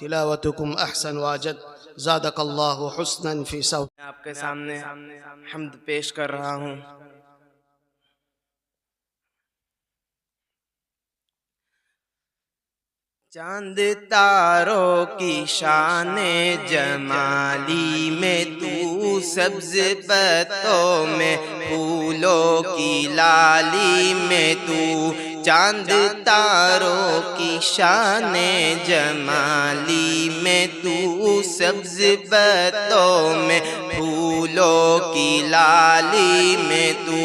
तिलावतुकुम अहसन वाजद ज़ादकल्लाहु हुस्नन फ़ी सौ। आपके सामने हम्द पेश कर रहा हूँ। चांद तारों की शाने जमाली में तू सब्ज पत्तों में फूलों की लाली में तू चांद तारों की शाने जमाली में तू सब्ज पत्तों में फूलों की लाली में तू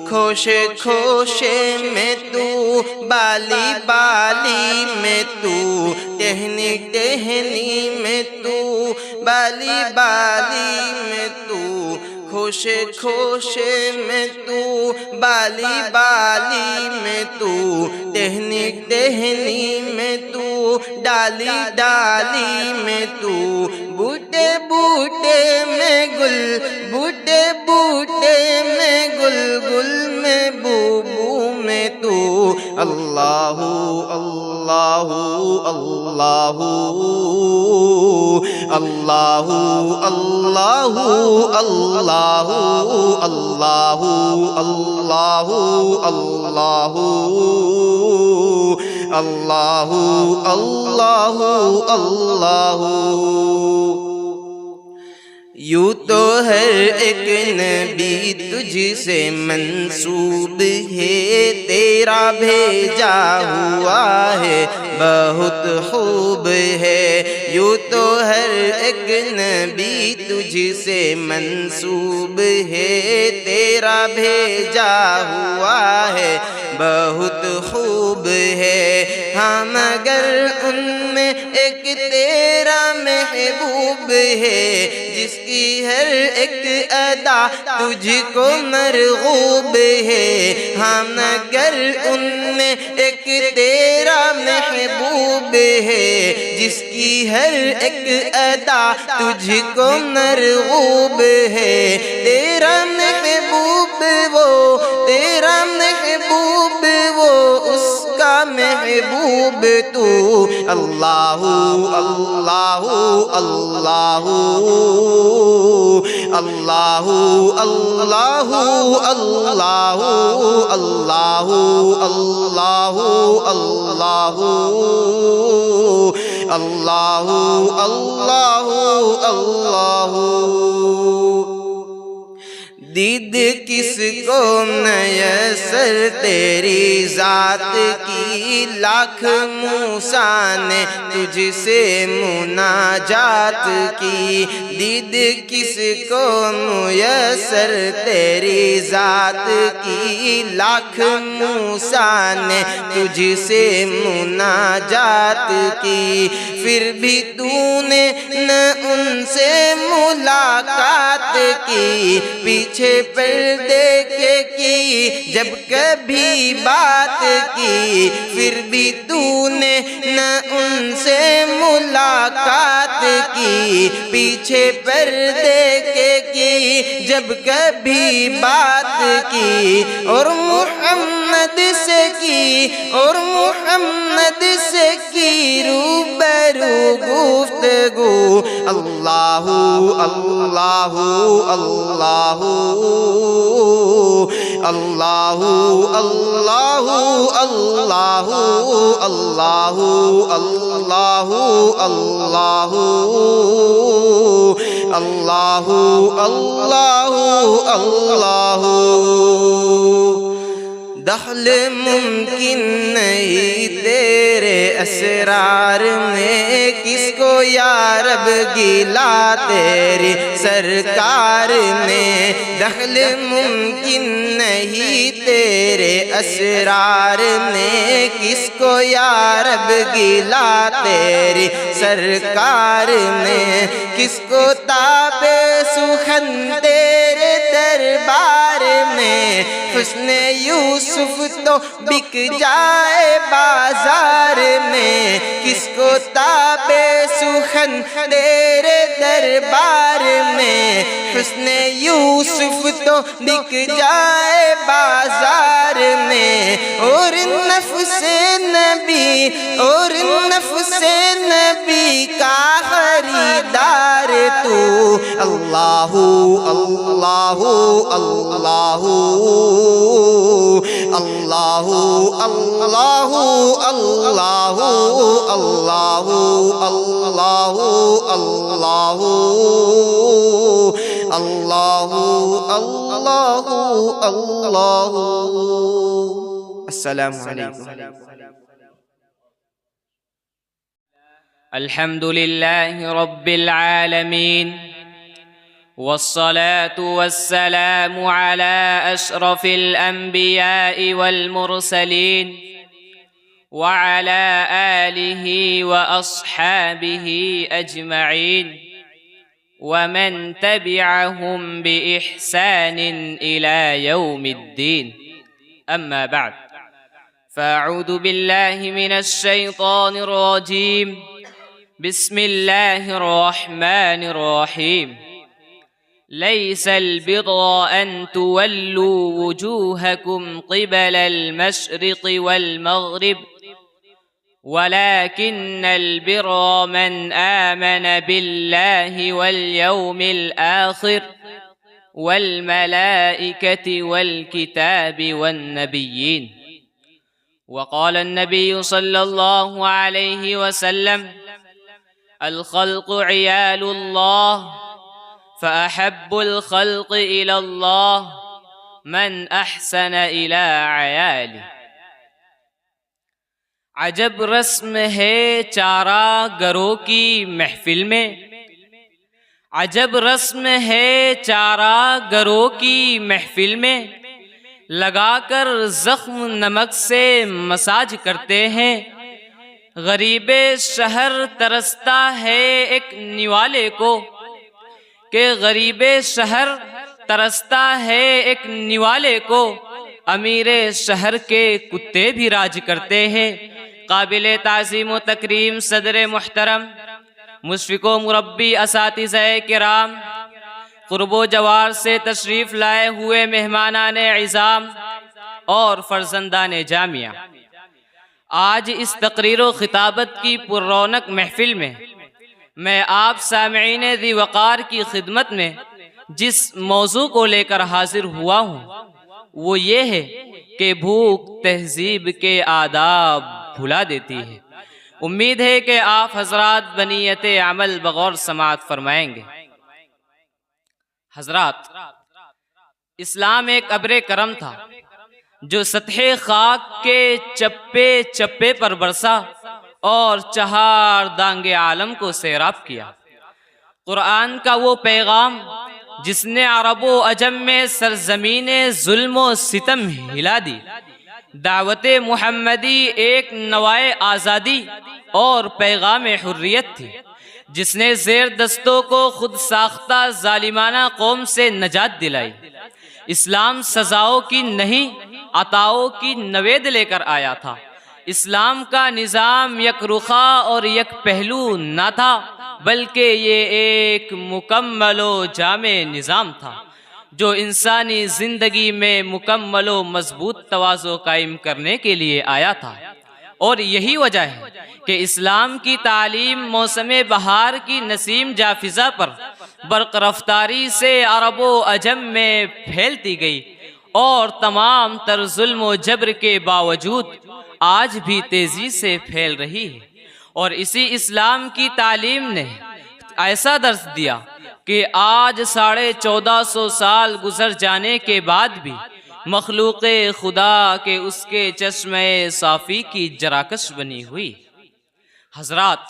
खोशे खोशे में तू बाली बाली में तू टहनी टहनी में तू बाली बाली में तू खोशे खोशे में तू बाली बाली में तू टहनी टहनी में तू डाली डाली में तू बूटे बूटे में गुल बूटे बूटे में गुल गुल में बूबू में तू अल्लाहू अल्लाहू अल्लाहू अल्लाहू अल्लाहू अल्लाहू अल्लाहू अल्लाहू अल्लाहू अल्लाहू अल्लाहू अल्लाहू। यूँ तो हर एक नबी तुझसे मंसूब है, तेरा भेजा हुआ है बहुत खूब है। यूँ तो हर एक नबी तुझसे मंसूब है, तेरा भेजा हुआ है बहुत खूब है। हाँ मगर उनमें एक तेरा महबूब है, जिसकी हर एक अदा तुझको मरगूब है। हाँ मगर उनमें एक तेरा महबूब है, जिसकी हर एक अदा तुझको मरगूब है। तेरा महबूब वो तेरा महबूब वो उसका महबूब तू अल्लाहू अल्लाहू अल्लाहू अल्लाहू अल्लाहू अल्लाहू अल्लाहू अल्लाहू अल्लाहू अल्लाहू अल्लाहू अल्लाहू। दीद किसको नयसर तेरी जात की, लाख मूसा ने तुझसे मुनाजात की। दीद किसको मुयसर तेरी जात की, लाख मूसा ने तुझसे मुनाजात की। फिर भी तूने न उनसे मुलाकात की, पीछे पर्दे के की जब कभी बात की। फिर भी तूने न उनसे मुलाकात की, पीछे पर्दे के की जब कभी बात की। और मुहम्मद से की, और मुहम्मद से की रूबरू गुफ्तगू। अल्लाहु अल्लाहु अल्लाहु अल्लाहु अल्लाहु अल्लाहु अल्लाहु अल्लाहु अल्लाहु अल्लाहु अल्लाहु अल्लाहु। दखल मुमकिन नहीं तेरे असरार में, किसको या रब गिला तेरी सरकार में। दखल मुमकिन नहीं तेरे असरार में, किसको या रब गिला तेरी सरकार में। किसको ताबे सुखन तेरे दरबार में, हुस्ने यूसुफ तो बिक जाए बाजार में। किसको ताबे सुखन तेरे दरबार में, हुस्ने यूसुफ तो बिक जाए बाजार में। और नफ्से नबी, और नफ्से नबी का खरीदार तू। अल्लाहु अल्लाहु अल्लाहु अल्लाहु अल्लाहु अल्लाहु अल्लाहु अल्लाहु अल्लाहु अल्लाहु अल्लाहु अल्लाहु। अस्सलामु अलैकुम। अल्हम्दुलिल्लाहि रब्बिल आलमीन, वस्सलातु वस्सलामु अला अशरफिल अंबियाइ वल मुरसलीन व अला आलिहि व अस्हाबिहि अजमईन व मन तबिअहुम बिइहसानिन इला यौमिद्दीन। अम्मा बअद, फ़अऊज़ु बिल्लाहि मिनश शैतानिर रजीम। बिस्मिल्लाहिर रहमानिर रहीम। लैसल बिर्रा अन तुवल्लू वुजूहकुम क़िबलल मशरिक़ि वल मग़रिब, वलाकिन्नल बिर्रा मन आमन बिल्लाहि वल यौमिल आख़िर वल मलाइकति वल किताबि वन नबिय्यीन। वक़ाल अन्नबिय्यु सल्लल्लाहु अलैहि वसल्लम, अल ख़ल्क़ु इयालुल्लाह फ़अहब्बुल ख़ल्क़ि इलल्लाह मन अहसन इला अयालिह। अजब रस्म है चारा गरों की महफिल में, अजब रस्म है चारा गरों की महफिल में। लगाकर ज़ख्म नमक से मसाज करते हैं। गरीबे शहर तरसता है एक निवाले को, कि गरीबे शहर तरसता है एक निवाले को। अमीरे शहर के कुत्ते भी राज करते हैं। काबिले ताज़ीम व तकरीम सदर मुहतरम मुशफ़िक़ो मुरब्बी असातिज़ाए किराम, क़ुर्बो जवार से तशरीफ़ लाए हुए मेहमानाने इज़ाम और फ़र्ज़ंदाने जामिया, आज इस तक़रीर व ख़िताबत की पुररौनक महफ़िल में मैं आप सामईन दी वक़ार की खिदमत में जिस मौजू को लेकर हाजिर हुआ हूँ वो ये है कि भूख तहजीब के आदाब भुला देती है। उम्मीद है कि आप हजरात बनीयत अमल बगौर समाअत फरमाएंगे। हजरात, इस्लाम एक अब्रे करम था जो सतह खाक के चप्पे चप्पे पर बरसा और चहार दांगे आलम को सैराब किया। कुरान का वो पैगाम जिसने अरबो अजम में सरजमीने जुल्म व सितम हिला दी। दावत मुहम्मदी एक नवाए आज़ादी और पैगाम हुर्रियत थी जिसने ज़ेर दस्तों को खुद साख्ता जालिमाना कौम से नजात दिलाई। इस्लाम सजाओं की नहीं अताओं की नवेद लेकर आया था। इस्लाम का निज़ाम यकरुखा और यक पहलू न था बल्कि ये एक मुकम्मलो जामे निज़ाम था जो इंसानी ज़िंदगी में मुकम्मलो मजबूत तवाज़ो कायम करने के लिए आया था। और यही वजह है कि इस्लाम की तालीम मौसम बहार की नसीम जाफिज़ा पर बर्क़ रफ्तारी से अरबो अजम में फैलती गई और तमाम तर जुल्म व जबर के बावजूद आज भी तेज़ी से फैल रही है। और इसी इस्लाम की तालीम ने ऐसा दर्स दिया कि आज 1450 साल गुजर जाने के बाद भी मखलूक़े खुदा के उसके चश्मे साफ़ी की जराकश बनी हुई। हजरात,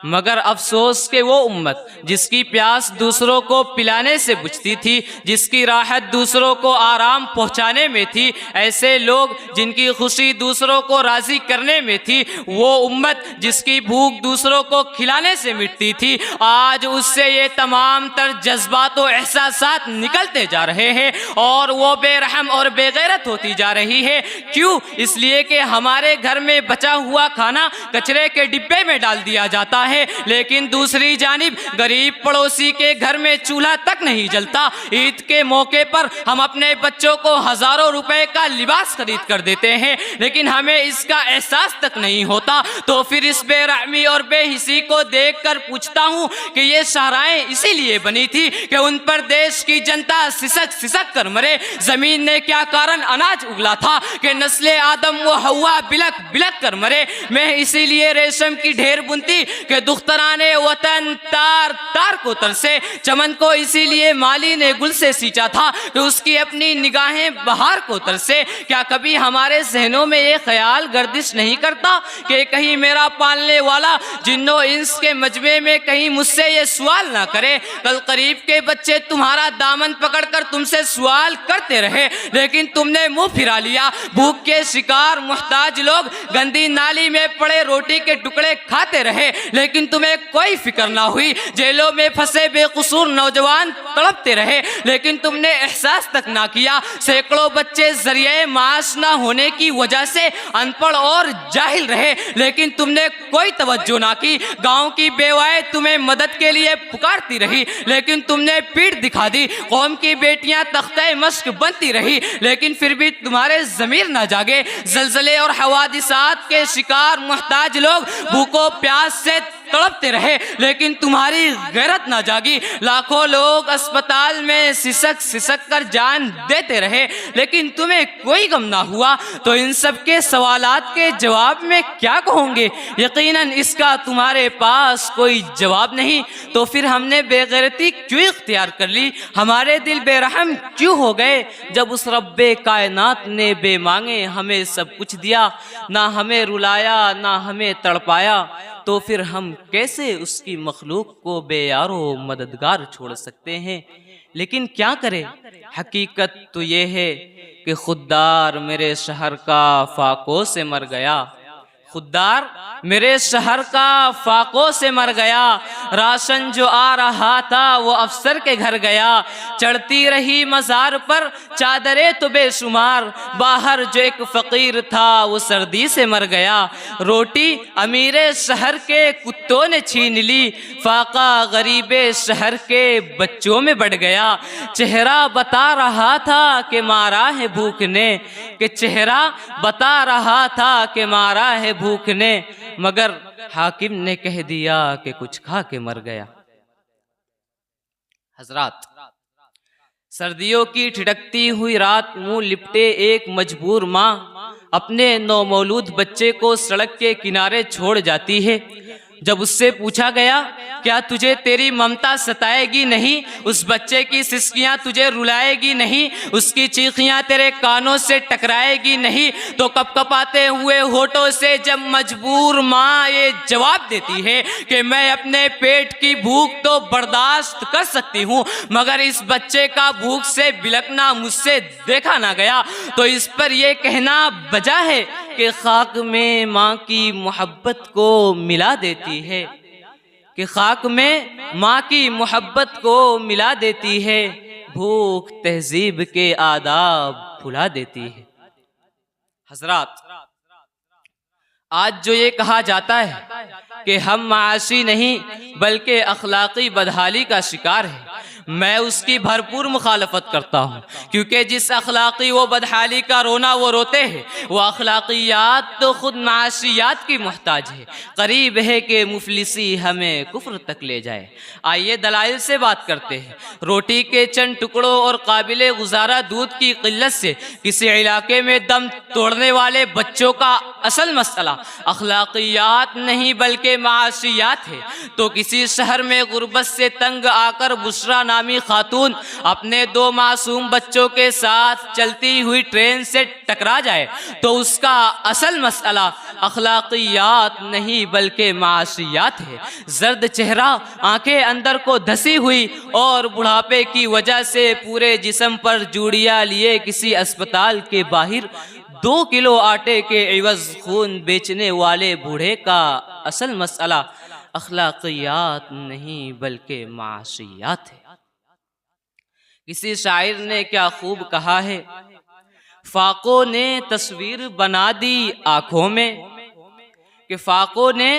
मगर अफसोस के वो उम्मत जिसकी प्यास दूसरों को पिलाने से बुझती थी, जिसकी राहत दूसरों को आराम पहुंचाने में थी, ऐसे लोग जिनकी खुशी दूसरों को राजी करने में थी, वो उम्मत जिसकी भूख दूसरों को खिलाने से मिटती थी, आज उससे ये तमाम तर जज्बात और एहसासात निकलते जा रहे हैं और वो बेरहम और बेगैरत होती जा रही है। क्यों? इसलिए कि हमारे घर में बचा हुआ खाना कचरे के डिब्बे में डाल दिया जाता है, लेकिन दूसरी जानिब गरीब पड़ोसी के घर में चूल्हा तक नहीं जलता। ईद के मौके पर हम अपने बच्चों को हजारों रुपए का लिबास खरीद कर देते हैं, लेकिन हमें इसका एहसास तक नहीं होता। तो फिर इस बेरहमी और बेहिसी को देखकर पूछता हूँ कि ये शाहराएं इसीलिए बनी थी कि उन पर देश की जनता सिसक सिसक कर मरे। जमीन ने क्या कारण अनाज उगला था कि नस्ले आदम व हवा बिलक बिलक कर मरे। मैं इसीलिए रेशम की ढेर बुनती कि दुख्तराने वतन तार तार को तरसे। चमन को इसीलिए माली ने गुल से सींचा था कि उसकी अपनी निगाहें बहार को तरसे। क्या कभी हमारे जहनों में ये ख्याल गर्दिश नहीं करता कि कहीं मेरा पालने वाला जिन्नो इंस के मजबे में कहीं मुझसे ये सवाल ना करे? कल करीब के बच्चे तुम्हारा दामन पकड़कर तुमसे सवाल करते रहे, लेकिन तुमने मुंह फिरा लिया। भूख के शिकार मुहताज लोग गंदी नाली में पड़े रोटी के टुकड़े खाते रहे, लेकिन तुम्हें कोई फिक्र ना हुई। जेलों में फंसे बेकसूर नौजवान तड़पते रहे, लेकिन तुमने एहसास तक ना किया। सैकड़ों बच्चे जरिए माश ना होने की वजह से अनपढ़ और जाहिल रहे, लेकिन तुमने कोई तवज्जो ना की। गांव की बेवाएं तुम्हें मदद के लिए पुकारती रही, लेकिन तुमने पीठ दिखा दी। कौम की बेटियां तख्ते मश्क बनती रही, लेकिन फिर भी तुम्हारे ज़मीर ना जागे। जलजले और हवादिसात के शिकार मुहताज लोग भूखों प्यास से तड़पते रहे, लेकिन तुम्हारी गैरत ना जागी। लाखों लोग अस्पताल में सिसक सिसक कर जान देते रहे, लेकिन तुम्हें कोई गम ना हुआ। तो इन सब के सवालात के जवाब में क्या कहोगे? यकीनन इसका तुम्हारे पास कोई जवाब नहीं। तो फिर हमने बेगैरती क्यों इख्तियार कर ली? हमारे दिल बेरहम क्यों हो गए जब उस रब्बे कायनात ने बेमांगे हमें सब कुछ दिया? ना हमें रुलाया ना हमें तड़पाया, तो फिर हम कैसे उसकी मखलूक को बेयारो मददगार छोड़ सकते हैं? लेकिन क्या करें, हकीकत तो ये है कि खुददार मेरे शहर का फाकों से मर गया। खुददार मेरे शहर का फाकों से मर गया। राशन जो आ रहा था वो अफसर के घर गया। चढ़ती रही मज़ार पर चादरें तो बेशुमार, बाहर जो एक फ़कीर था वो सर्दी से मर गया। रोटी अमीरे शहर के कुत्तों ने छीन ली, फाका गरीबे शहर के बच्चों में बढ़ गया। चेहरा बता रहा था कि मारा है भूख ने, कि चेहरा बता रहा था कि मारा है भूख ने, मगर हाकिम ने कह दिया कि कुछ खा के मर गया। हजरात, सर्दियों की ठिठकती हुई रात मुंह लिपटे एक मजबूर माँ अपने नौमौलूद बच्चे को सड़क के किनारे छोड़ जाती है। जब उससे पूछा गया क्या तुझे तेरी ममता सताएगी नहीं, उस बच्चे की सिसकियां तुझे रुलाएगी नहीं, उसकी चीखियां तेरे कानों से टकराएगी नहीं, तो कपकपाते हुए होठों से जब मजबूर माँ ये जवाब देती है कि मैं अपने पेट की भूख तो बर्दाश्त कर सकती हूँ, मगर इस बच्चे का भूख से बिलखना मुझसे देखा ना गया, तो इस पर यह कहना वजह है कि खाक में माँ की मोहब्बत को मिला देती है, कि खाक में माँ की मोहब्बत को मिला देती है, भूख तहजीब के आदाब भुला देती है। हजरात, आज जो ये कहा जाता है कि हम माशी नहीं बल्कि अखलाकी बदहाली का शिकार है, मैं उसकी भरपूर मुखालफत करता हूँ, क्योंकि जिस अखलाकी व बदहाली का रोना वो रोते हैं, वो अखलाकियात तो खुद माशियात की मोहताज है। करीब है कि मुफलिसी हमें कुफ्र तक ले जाए। आइए दलाइल से बात करते हैं। रोटी के चंद टुकड़ों और काबिल गुजारा दूध की किल्लत से किसी इलाके में दम तोड़ने वाले बच्चों का असल मसला अखलाकियात नहीं बल्कि माशियात है। तो किसी शहर में गुर्बत से तंग आकर बुशरा नामी खातून अपने 2 मासूम बच्चों के साथ चलती हुई ट्रेन से टकरा जाए तो उसका असल मसला अखलाकियात नहीं बल्कि माशियात है। जर्द चेहरा, आंखें अंदर को धसी हुई और बुढ़ापे की वजह से पूरे जिस्म पर जूड़ियां लिए किसी अस्पताल के बाहर 2 किलो आटे के इवज खून बेचने वाले बूढ़े का असल मसला अखलाकियात नहीं बल्कि माशियात है। किसी शायर ने क्या खूब कहा है, फाकों ने तस्वीर बना दी आंखों में, कि फाकों ने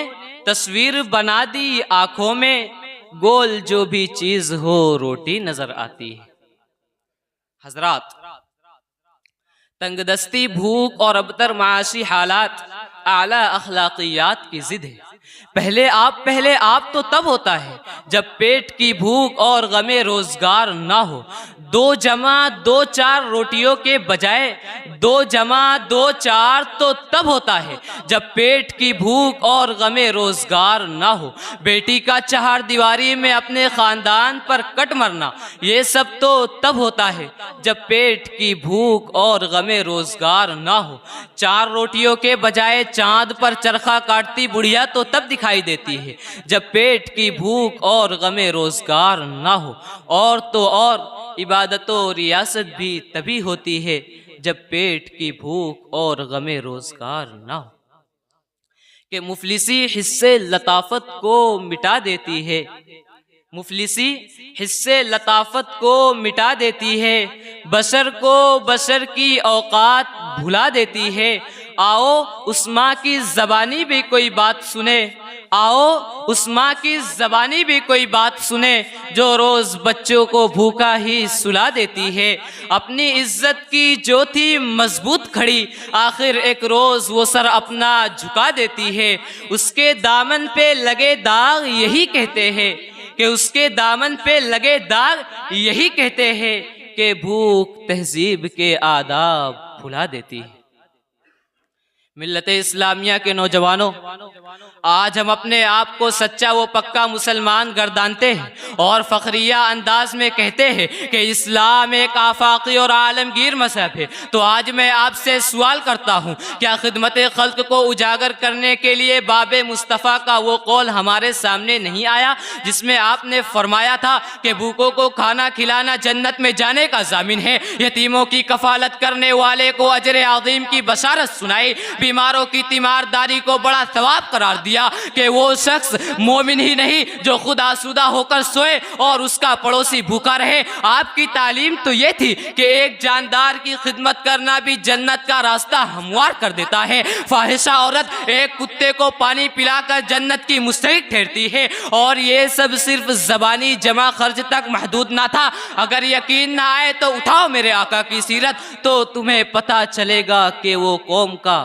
तस्वीर बना दी आंखों में, गोल जो भी चीज हो रोटी नजर आती है। हजरात, तंगदस्ती, भूख और अबतर माशी हालात आला अखलाकियात की जिद है। पहले आप तो तब होता है जब पेट की भूख और गमे रोजगार ना हो। 2 जमा 2 4 रोटियों के बजाय 2 जमा 2 4 तो तब होता है जब पेट की भूख और गमे रोजगार ना हो। बेटी का 4 दीवारी में अपने खानदान पर कट मरना, ये सब तो तब होता है जब पेट की भूख और गमे रोजगार ना हो। 4 रोटियों के बजाय चांद पर चरखा काटती बुढ़िया तो तब दिखाई देती है जब पेट की भूख और गमे रोजगार ना हो। और तो और इबादत और रियासत भी तभी होती है जब पेट की भूख और गमे रोजगार ना हो। कि मुफलिसी हिस्से लताफत को मिटा देती है, मुफलिसी हिस्से लताफत को मिटा देती है, बशर को बशर की औकात भुला देती है। आओ उस माँ की ज़बानी भी कोई बात सुने, आओ उस माँ की ज़बानी भी कोई बात सुने जो रोज़ बच्चों को भूखा ही सुला देती है। अपनी इज्जत की जो थी मजबूत खड़ी, आखिर एक रोज़ वो सर अपना झुका देती है। उसके दामन पे लगे दाग यही कहते हैं कि उसके दामन पे लगे दाग यही कहते हैं कि भूख तहजीब के आदाब भुला देती है। मिल्लत इस्लामिया के नौजवानों, आज हम अपने आप को सच्चा व पक्का मुसलमान गर्दानते हैं और फखरिया अंदाज में कहते हैं कि इस्लाम एक आफाकी और आलमगीर मजहब है। तो आज मैं आपसे सवाल करता हूँ, क्या खिदमत खल्क को उजागर करने के लिए बाबे मुस्तफ़ा का वो कौल हमारे सामने नहीं आया जिसमें आपने फरमाया था कि भूखों को खाना खिलाना जन्नत में जाने का जामिन है, यतीमों की कफालत करने वाले को अजर अज़ीम की बशारत सुनाई, बीमारों की तीमारदारी को बड़ा सवाब करार दिया कि वो शख्स मोमिन ही नहीं जो खुद आसूदा होकर सोए और उसका पड़ोसी भूखा रहे। आपकी तालीम तो ये थी कि एक जानदार की खिदमत करना भी जन्नत का रास्ता हमवार कर देता है। फाहिशा औरत एक कुत्ते को पानी पिलाकर जन्नत की मुस्तहिक ठहरती है। और ये सब सिर्फ ज़बानी जमा खर्च तक महदूद ना था। अगर यकीन ना आए तो उठाओ मेरे आका की सीरत, तो तुम्हें पता चलेगा कि वो कौम का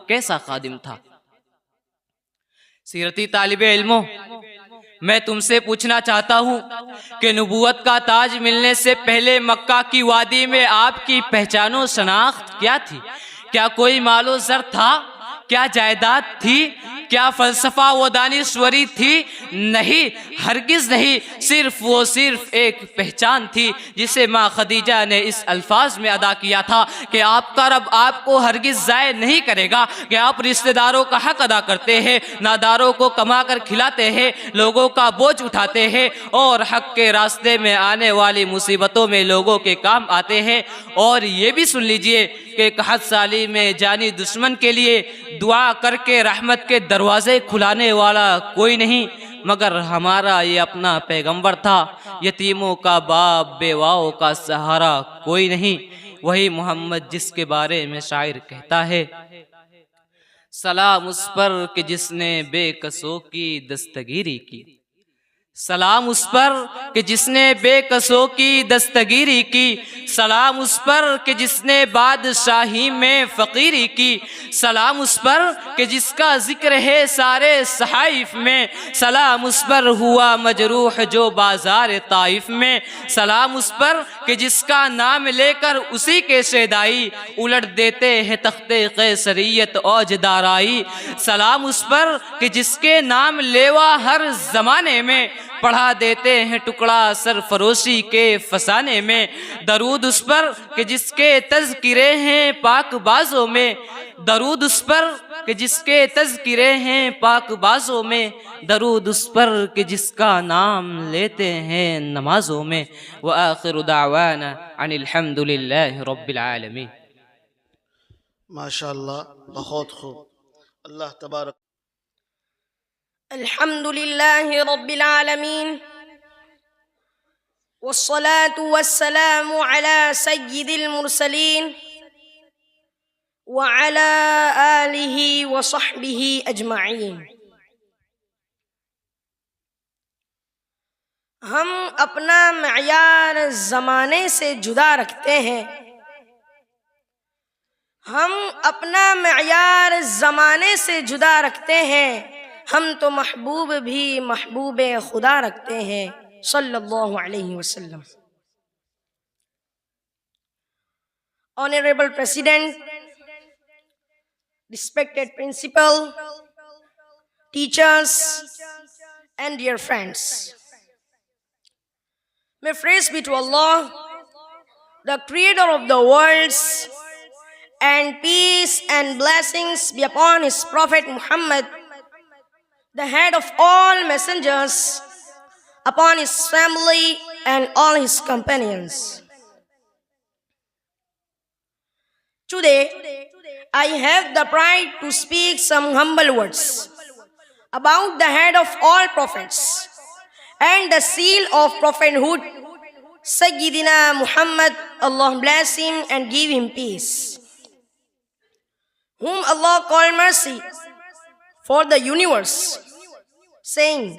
कैसा खादिम था। सीरती तालिबे इल्मों, मैं तुमसे पूछना चाहता हूँ कि नबूवत का ताज मिलने से पहले मक्का की वादी में आपकी पहचानो शनाख्त क्या थी? क्या कोई मालो ज़र था? क्या जायदाद थी? क्या फ़लसफ़ा व दानिश्वरी थी? नहीं, हरगिज़ नहीं। सिर्फ एक पहचान थी जिसे माँ खदीजा ने इस अल्फाज में अदा किया था कि आपका रब आपको हरगिज़ ज़ाय नहीं करेगा, कि आप रिश्तेदारों का हक अदा करते हैं, नादारों को कमा कर खिलाते हैं, लोगों का बोझ उठाते हैं और हक के रास्ते में आने वाली मुसीबतों में लोगों के काम आते हैं। और ये भी सुन लीजिए कि कहत साली में जानी दुश्मन के लिए दुआ करके रहमत के दरवाजे खुलाने वाला कोई नहीं मगर हमारा ये अपना पैगंबर था। यतीमों का बाप, बेवाओं का सहारा कोई नहीं, वही मोहम्मद जिसके बारे में शायर कहता है, सलाम उस पर कि जिसने बेकसों की दस्तगीरी की। सलाम उस पर कि जिसने बेकसों की दस्तगीरी की, सलाम उस पर कि जिसने बादशाही में फ़कीरी की, सलाम उस पर कि जिसका जिक्र है सारे सहाइफ में, सलाम उस पर हुआ मजरूह जो बाजार ताइफ में, सलाम उस पर कि जिसका नाम लेकर उसी के शेदाई उलट देते हैं तख्ते कैसरियत औज दाराई, सलाम उस पर कि जिसके नाम लेवा हर जमाने में पढ़ा देते हैं टुकड़ा सरफरोशी के फसाने में, दरूद उस पर कि जिसके तज़किरे हैं पाक बाजों में, दरूद उस पर कि जिसके तज़किरे हैं पाक बाजों में, दरूद उस पर कि जिसका नाम लेते हैं नमाजों में। व आखिरु दावाना अनिल हम्दुलिल्लाहि रब्बिल आलमीन। माशाअल्लाह, बहुत खूब। अल्लाह तबारक। अल्हम्दुलिल्लाहि रब्बिल आलमीन वस्सलातु वस्सलामु अला सय्यिदिल मुरसलीन व अला आलिहि व सहबिहि अजमाइन। हम अपना मयार ज़माने से जुदा रखते हैं, हम अपना मयार ज़माने से जुदा रखते हैं, हम तो महबूब भी महबूब खुदा रखते हैं सल्लल्लाहु अलैहि वसल्लम। Honorable President, respected principal, teachers and dear friends, may praise be to Allah, the creator of the worlds, and peace and blessings be upon his prophet Muhammad, the head of all messengers, upon his family and all his companions. Today, I have the pride to speak some humble words about the head of all prophets and the seal of prophethood, Sayyidina Muhammad, Allah bless him and give him peace, whom Allah called mercy for the universe, saying,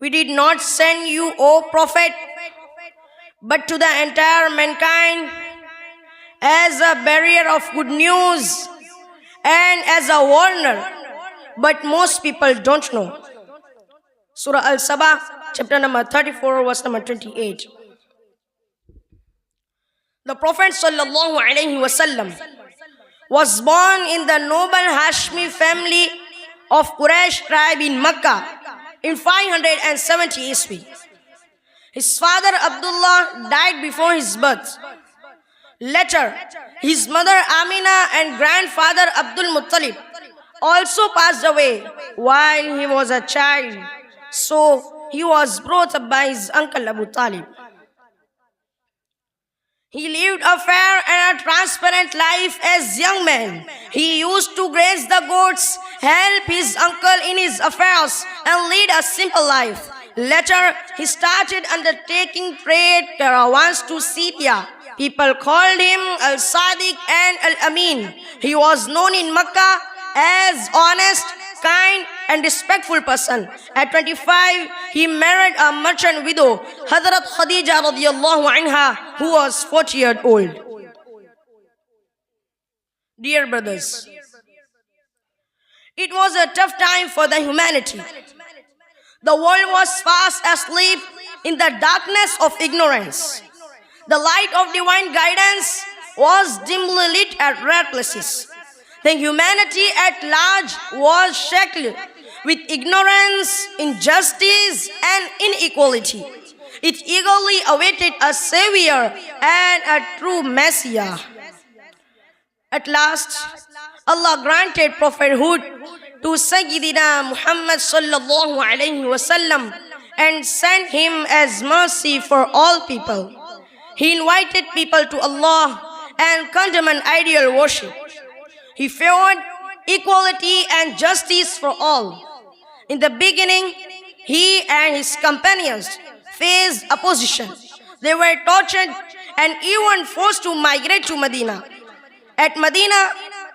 We did not send you, O Prophet, but to the entire mankind as a bearer of good news and as a warner, but most people don't know. Surah Al-Sabah, chapter number 34, verse number 28. The Prophet sallallahu alaihi wasallam was born in the noble Hashmi family of Quraysh tribe in Makkah in 570 Iswi. His father Abdullah died before his birth. Later, his mother Amina and grandfather Abdul Muttalib also passed away while he was a child. So he was brought up by his uncle Abu Talib. He lived a fair and a transparent life as young man. He used to graze the goats, help his uncle in his affairs, and lead a simple life. Later, he started undertaking trade caravans to Scythia. People called him Al-Sadiq and Al-Amin. He was known in Makkah as honest, kind and respectful person. At 25, he married a merchant widow, Hazrat Khadija radiyallahu anha, who was 40 years old. Dear brothers, it was a tough time for the humanity. The world was fast asleep in the darkness of ignorance. The light of divine guidance was dimly lit at rare places. Then humanity at large was shackled with ignorance, injustice, and inequality. It eagerly awaited a savior and a true Messiah. At last, Allah granted prophethood to Sayyidina Muhammad sallallahu alayhi wasallam and sent him as mercy for all people. He invited people to Allah and condemned ideal worship. He favored equality and justice for all. In the beginning, he and his companions faced opposition. They were tortured and even forced to migrate to Medina. At Medina,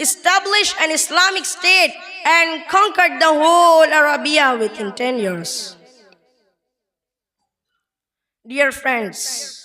established an Islamic state and conquered the whole Arabia within 10 years. Dear friends,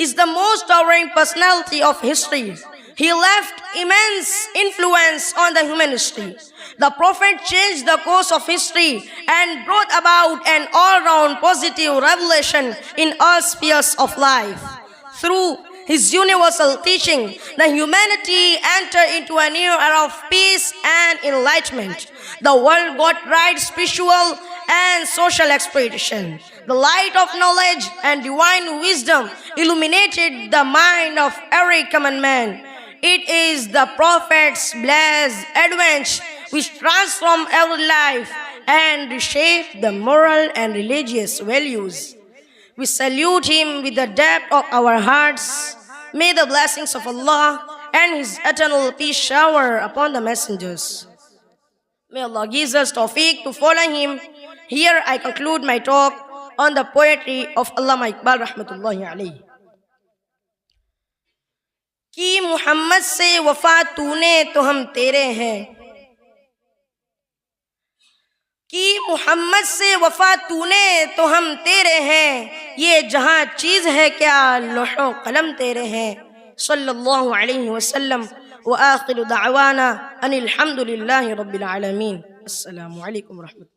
is the most towering personality of history. He left immense influence on the human history. The Prophet changed the course of history and brought about an all-round positive revelation in all spheres of life. Through his universal teaching, the humanity entered into a new era of peace and enlightenment. The world got right spiritual and social exploitation. The light of knowledge and divine wisdom illuminated the mind of every common man. It is the Prophet's blessed advent which transformed every life and reshaped the moral and religious values. We salute him with the depth of our hearts. May the blessings of Allah and his eternal peace shower upon the messengers. May Allah give us tawfiq to follow him. Here I conclude my talk on the poetry of Allama Iqbal rahmatullahi alayhi. कि मुहम्मद से वफा तूने तो हम तेरे हैं, कि मुहम्मद से वफा तूने तो हम तेरे हैं, ये जहाँ चीज़ है क्या लौहो कलम तेरे हैं। सल्लल्लाहु अलैहि वसल्लम व आखिरु दअवाना अनिल हम्दुलिल्लाहि रब्बिल आलमीन। अस्सलामु अलैकुम रहमतुल्लाह।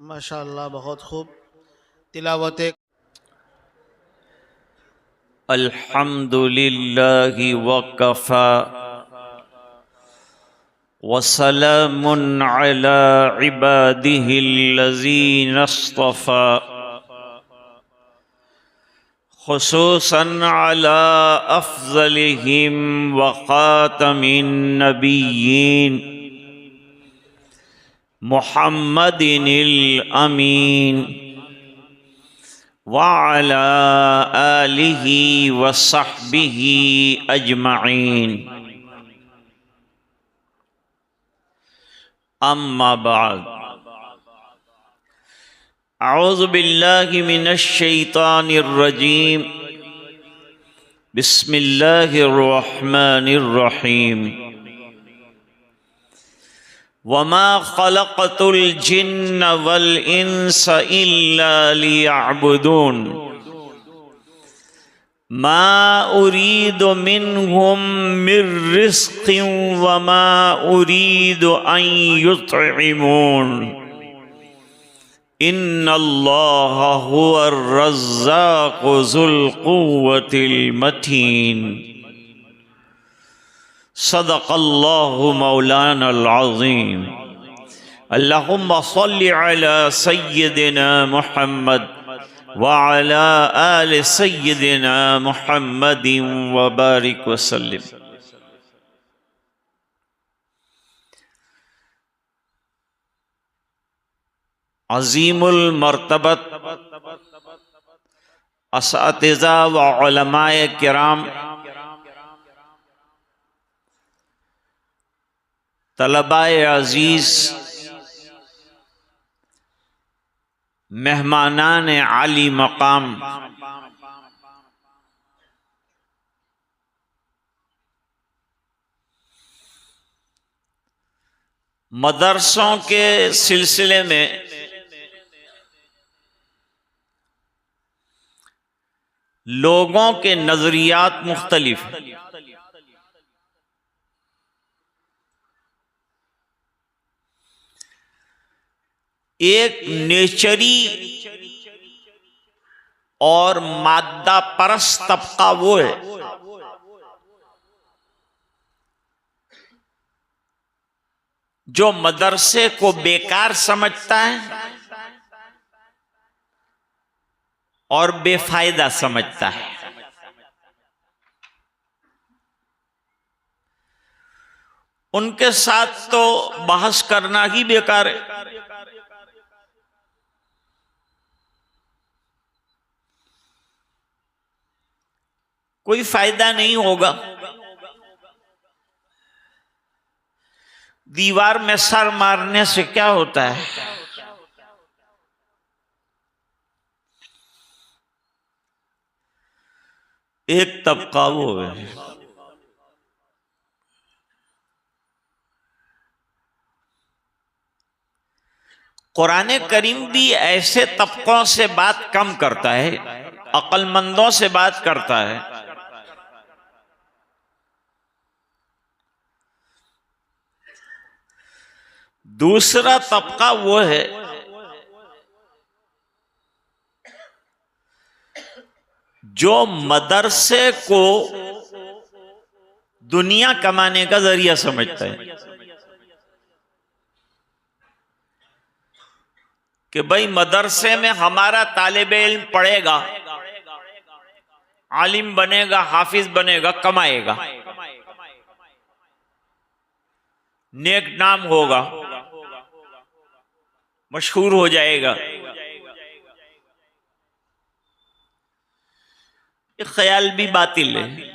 माशाअल्लाह बहुत खूब तिलावत अल्हम्दुलिल्लाहि वकफ़ा वसलामुन अला इबादिहिल्लज़ीना इस्तफ़ा खुसूसन अला अफ़ज़लिहिम व ख़ातमिन नबिय्यीन मुहम्मदिनिल अमीन व अला आलिहि व सहबिहि अजमईन अम्मा बाद अऊज़ु बिल्लाहि मिनश शैतानिर रजीम बिस्मिल्लाहिर रहमानिर रहीम वमा खलक़तुल जिन्न वल इंस इल्ला लियअबुदून मा उरीदु मिनहुम मिर रिज़्क़िन वमा उरीदु अन युतइमून इन्नल्लाह हुवर रज़्ज़ाक़ु ज़ुल क़ुव्वतिल मतीन सदक़ल्लाहु मौलानल अज़ीम। अल्लाहुम्मा सल्लि अला सय्यिदिना मुहम्मद व अला आलि सय्यिदिना मुहम्मदिन व बारिक व सल्लिम। अज़ीमुल मर्तबत असातिज़ा व उलमाए किराम, तलबाए अजीज़, मेहमानान आली मकाम, मदरसों के सिलसिले में लोगों के नजरियात मुख्तलिफ हैं। एक नेचरी और मादा परस्त तबका वो है जो मदरसे को बेकार समझता है और बेफायदा समझता है। उनके साथ तो बहस करना ही बेकार है। कोई फायदा नहीं होगा। दीवार में सर मारने से क्या होता है? एक तबका वो है कुरान करीम भी ऐसे तबकों से बात कम करता है, अक्लमंदों से बात करता है। दूसरा तबका वो है जो मदरसे को दुनिया कमाने का जरिया समझता है कि भाई मदरसे में हमारा तालिबे इल्म पढ़ेगा, आलिम बनेगा, हाफिज बनेगा, कमाएगा, नेक नाम होगा, मशहूर हो जाएगा। ये ख्याल भी बातिल है।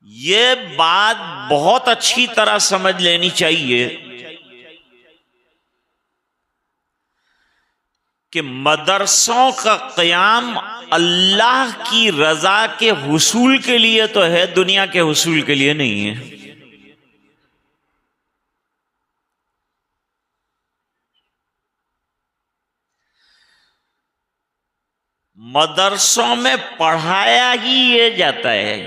ये बात बहुत अच्छी तरह समझ लेनी चाहिए कि मदरसों का क़याम अल्लाह की रजा के हुसूल के लिए तो है, दुनिया के हुसूल के लिए नहीं है। मदरसों में पढ़ाया ही ये जाता है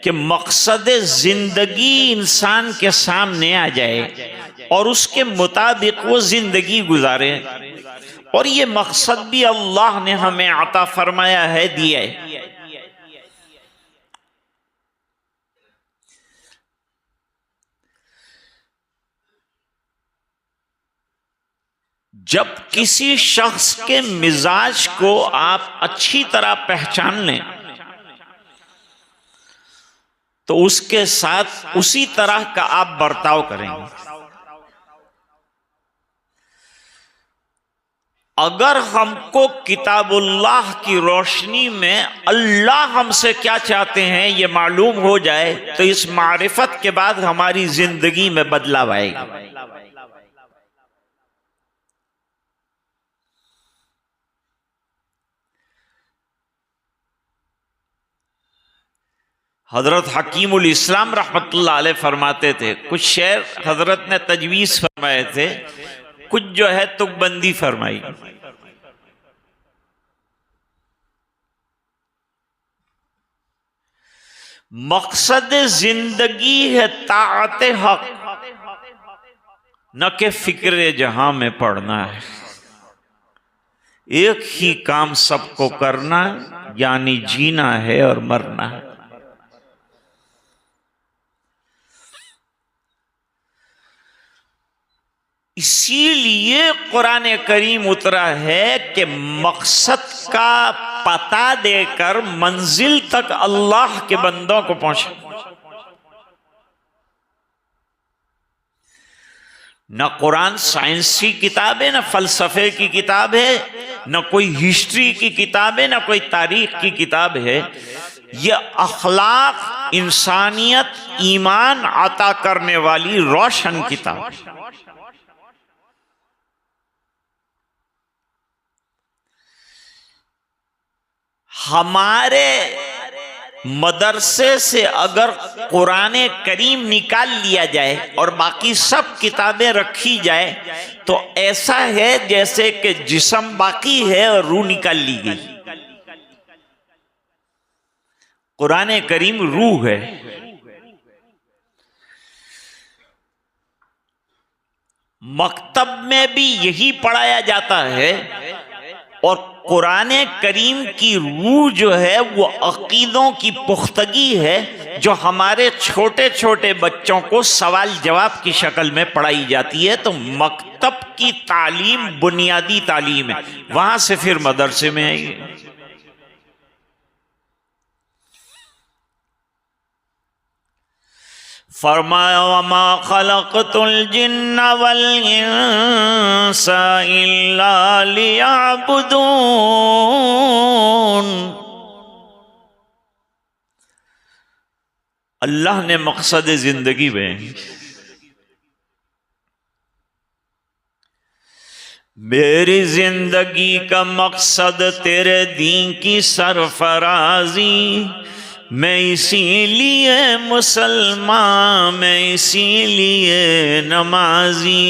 कि मकसद जिंदगी इंसान के सामने आ जाए और उसके मुताबिक वो जिंदगी गुजारे। और ये मकसद भी अल्लाह ने हमें अता फरमाया है, दिया है। जब किसी शख्स के मिजाज को आप अच्छी तरह पहचान लें तो उसके साथ उसी तरह का आप बर्ताव करेंगे। अगर हमको किताबुल्लाह की रोशनी में अल्लाह हमसे क्या चाहते हैं ये मालूम हो जाए तो इस मारिफत के बाद हमारी जिंदगी में बदलाव आएगा। हजरत हकीमुल इस्लाम रहमतुल्लाह अलैह फरमाते थे, कुछ शेर हजरत ने तजवीज़ फरमाए थे, कुछ जो है तुकबंदी फरमाई। मकसद जिंदगी है ताअत हक, न के फिक्र जहां में पड़ना है। एक ही काम सबको करना यानी जीना है और मरना है। इसीलिए कुरान करीम उतरा है कि मकसद का पता देकर मंजिल तक अल्लाह के बंदों को पहुंचे। न कुरान साइंस की किताब है, न फलसफे की किताब है, न कोई हिस्ट्री की किताब है, न कोई तारीख की किताब है। यह अखलाक, इंसानियत, ईमान अता करने वाली रोशन किताब। हमारे मदरसे से अगर कुरान करीम निकाल लिया जाए और बाकी सब किताबें रखी जाए तो ऐसा है जैसे कि जिस्म बाकी है और रूह निकाल ली गई। कुरान करीम रूह है। मकतब में भी यही पढ़ाया जाता है और कुरान करीम की रूह जो है वो अकीदों की पुख्तगी है जो हमारे छोटे छोटे बच्चों को सवाल जवाब की शक्ल में पढ़ाई जाती है। तो मकतब की तालीम बुनियादी तालीम है, वहां से फिर मदरसे में आएगी। फरमाया वमा खलक़तुल जिन्न वल इंसा इल्ला लियअबुदून। अल्लाह ने मकसद जिंदगी में मेरी जिंदगी का मकसद तेरे दीन की सरफराजी, मैं इसीलिए मुसलमान, मैं इसीलिए नमाजी।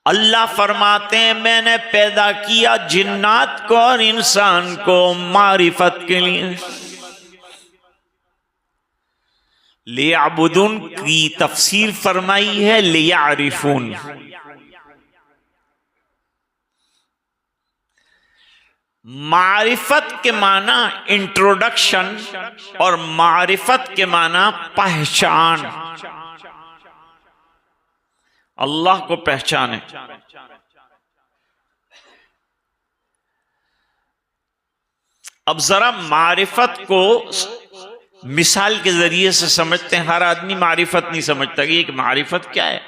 अल्लाह फरमाते हैं मैंने पैदा किया जिन्नात को और इंसान को मारिफत के लिए। लियअबुदून की तफसीर फरमाई है लियअरिफून। मारिफत के माना इंट्रोडक्शन और मारिफत के माना पहचान। अल्लाह को पहचाने। अब जरा मारिफत को मिसाल के जरिए से समझते हैं। हर आदमी मारिफत नहीं समझता कि एक मारिफत क्या है।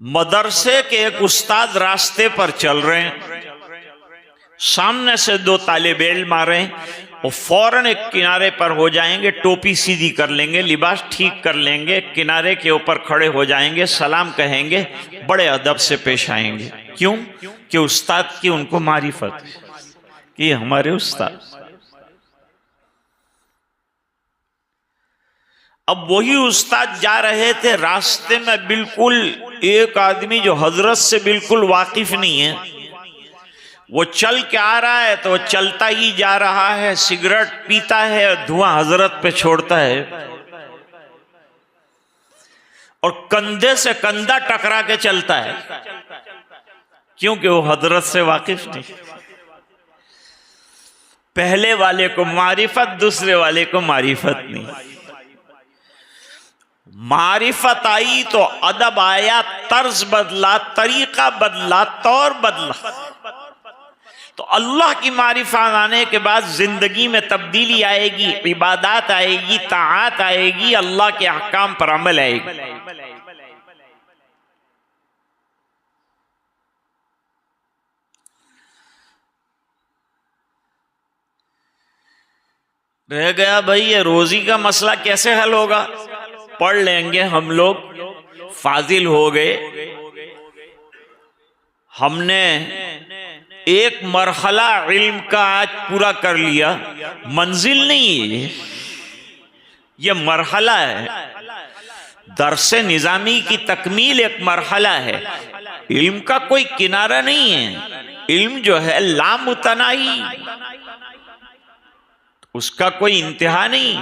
मदरसे के एक उस्ताद रास्ते पर चल रहे हैं, सामने से दो तालिबे इल्म आ रहे हैं, वो फौरन एक किनारे पर हो जाएंगे, टोपी सीधी कर लेंगे, लिबास ठीक कर लेंगे, किनारे के ऊपर खड़े हो जाएंगे, सलाम कहेंगे, बड़े अदब से पेश आएंगे। क्यों? कि उस्ताद की उनको मारिफत कि हमारे उस्ताद। अब वही उस्ताद जा रहे थे, रास्ते में बिल्कुल एक आदमी जो हजरत से बिल्कुल वाकिफ नहीं है, वो चल के आ रहा है तो चलता ही जा रहा है, सिगरेट पीता है, धुआं हजरत पे छोड़ता है और कंधे से कंधा टकरा के चलता है, क्योंकि वो हजरत से वाकिफ नहीं। पहले वाले को मारिफत, दूसरे वाले को मारिफत नहीं। मारिफत आई तो अदब आया, तर्ज बदला, तरीका बदला, तौर बदला। तो अल्लाह की मारिफत आने के बाद जिंदगी में तब्दीली आएगी, इबादत आएगी, ताआत आएगी, अल्लाह के अहकाम पर अमल आएगी। रह गया भाई ये रोजी का मसला कैसे हल होगा। पढ़ लेंगे हम लोग, फाजिल हो गए, हमने एक मरहला इल्म का आज पूरा कर लिया। मंजिल नहीं है ये मरहला है। दरसे निजामी की तकमील एक मरहला है। इल्म का कोई किनारा नहीं है। इल्म जो है लामुतनाही, उसका कोई इंतहा नहीं।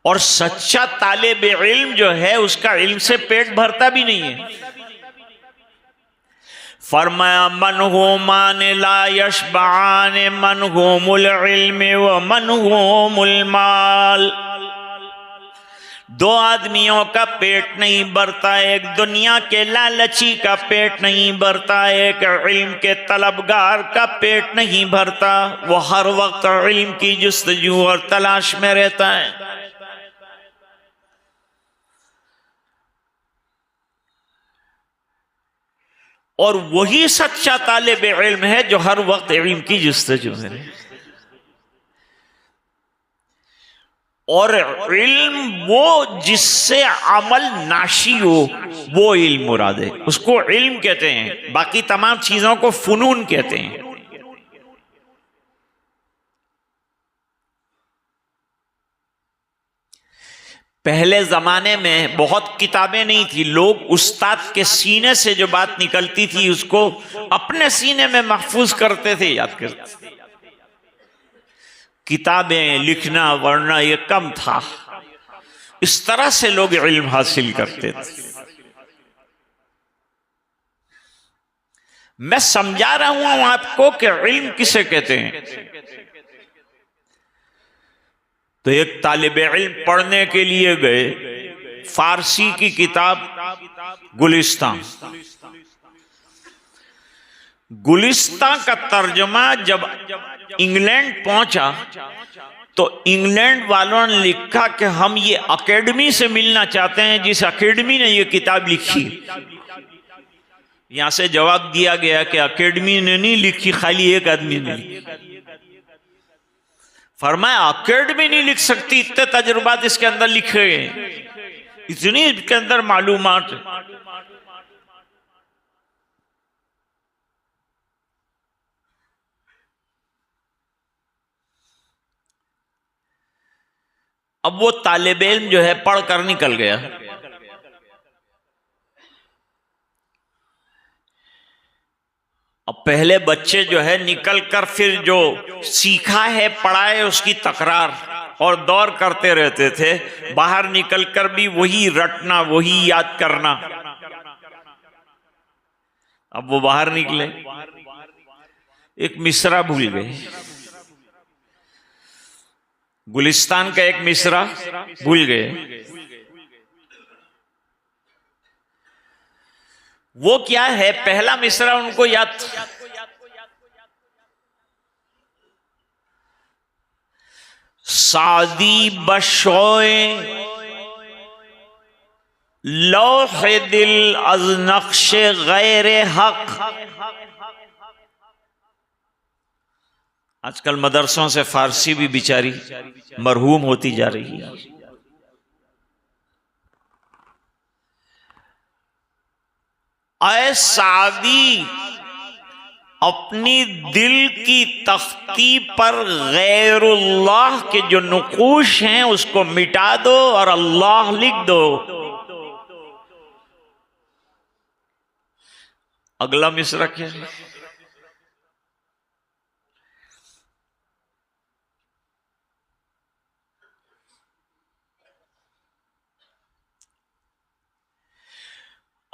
और सच्चा तालिब इल्म जो है उसका इल्म से पेट भरता भी नहीं है। फरमाया मन हो मान ला यशबान मन हो मुल इल्म व मन हो मुल माल। दो आदमियों का पेट नहीं भरता, एक दुनिया के लालची का पेट नहीं भरता, एक इल्म के तलबगार का पेट नहीं भरता। वो हर वक्त इल्म की जुस्तजू और तलाश में रहता है। और वही सच्चा तालिब इल्म है जो हर वक्त इल्म की जुस्तजू में रहे। और इल्म वो जिससे अमल नाशी हो, वो इल्म मुराद है, उसको इल्म कहते हैं। बाकी तमाम चीजों को फुनून कहते हैं। पहले जमाने में बहुत किताबें नहीं थी, लोग उस्ताद के सीने से जो बात निकलती थी उसको अपने सीने में महफूज करते थे, याद करते थे। किताबें लिखना वरना ये कम था। इस तरह से लोग इल्म हासिल करते थे। मैं समझा रहा हूं आपको कि इल्म किसे कहते हैं। तो एक तालिब इल्म पढ़ने के लिए गए, फारसी की किताब गुलिस्तान। गुलिस्तान का तर्जुमा जब इंग्लैंड पहुंचा तो इंग्लैंड वालों ने लिखा कि हम ये अकेडमी से मिलना चाहते हैं जिस अकेडमी ने ये किताब लिखी। यहां से जवाब दिया गया कि अकेडमी ने नहीं लिखी, खाली एक आदमी ने लिखी। फरमाया अकेडमी नहीं लिख सकती, इतने तजुर्बात इसके अंदर लिखे गए, इतनी इसके अंदर मालूमात। अब वो तालिब इल्म जो है पढ़कर निकल गया। अब पहले बच्चे जो है निकल कर फिर जो सीखा है पढ़ाए उसकी तकरार और दौर करते रहते थे। बाहर निकलकर भी वही रटना, वही याद करना। अब वो बाहर निकले, एक मिसरा भूल गए, गुलिस्तान का एक मिसरा भूल गए। वो क्या है, पहला मिसरा उनको याद था। सादी बशोए लौहे दिल अज नक्शे गैरे हक। आजकल मदरसों से फारसी भी बेचारी मरहूम होती जा रही है। ऐ सादी, अपनी दिल की तख्ती पर गैरुल्लाह के जो नुकूश हैं उसको मिटा दो और अल्लाह लिख दो। अगला मिसरा क्या है?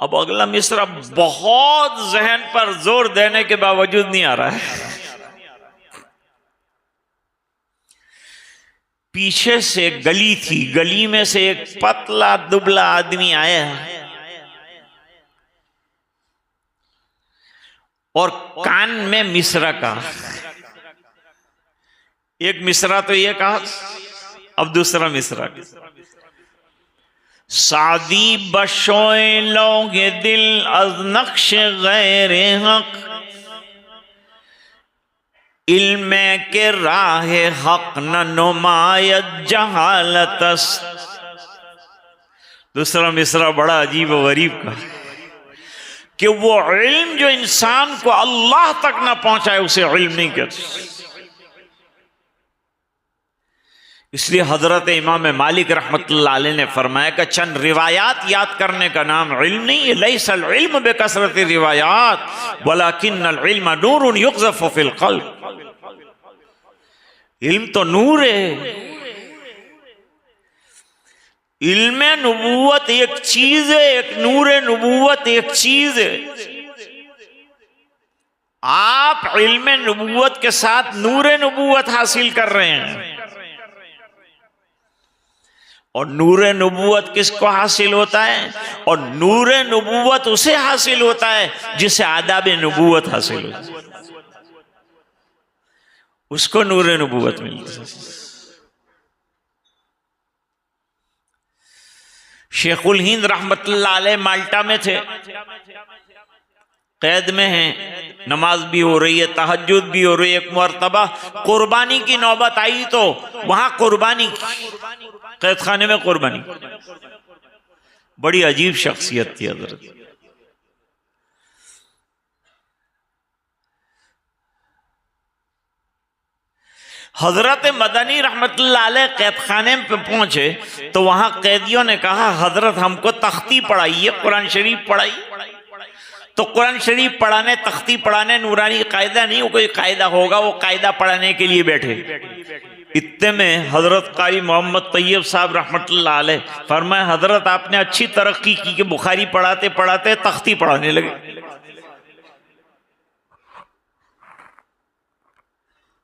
अब अगला मिसरा बहुत जहन पर जोर देने के बावजूद नहीं आ रहा है। पीछे से एक गली थी, गली में से एक पतला दुबला आदमी आया और कान में मिसरा कहा। एक मिसरा तो ये कहा, अब दूसरा मिसरा। सादी बशोए लोगे दिल अज नक्श गैर हक, इल्म के राह हक न नुमायत जहालतस। दूसरा मिसरा बड़ा अजीब व गरीब का कि वो इल्म जो इंसान को अल्लाह तक न पहुंचाए उसे इल्म नहीं कहते। इसलिए हजरत इमाम मालिक रहमतुल्लाह अलैह ने फरमाया कि चंद रिवायात याद करने का नाम इल्म नहीं है। लैसल इल्म बिकसरत रिवायात वलाकिन्नल इल्म नूरुन युक़ज़फ़ु फ़िल क़ल्ब। इल्म तो नूर है। इल्म नबूवत एक चीज है, एक नूर नबूवत एक चीज है। आप इल्म नबूवत के साथ नूर नबूवत हासिल कर रहे हैं। और नूर नबूवत किसको हासिल होता है? और नूर नबूवत उसे हासिल होता है जिसे आदाब नबूवत हासिल होता है, उसको नूर नबूवत मिलती है। शेखुल हिंद रहमतुल्लाह अलैह माल्टा में थे। कैद में हैं, नमाज भी हो रही है, तहज्जुद भी हो रही है। एक मरतबा कुर्बानी की नौबत आई तो वहां कुर्बानी, कैद खाने में कुर्बानी। बड़ी अजीब शख्सियत थी हजरत। हजरत मदनी रहमतुल्लाह अलैह कैद खाने पे पहुंचे तो वहां कैदियों ने कहा, हजरत हमको तख्ती पढ़ाइए, कुरान शरीफ पढ़ाइए। तो कुरान शरीफ पढ़ाने, तख्ती पढ़ाने नूरानी कायदा नहीं, वो कोई कायदा होगा, वो कायदा पढ़ाने के लिए बैठे। इतने में हजरत कारी मोहम्मद तैयब साहब रहमतुल्लाह अलैह फरमाए, हजरत आपने अच्छी तरक्की की कि बुखारी पढ़ाते पढ़ाते तख्ती पढ़ाने लगे।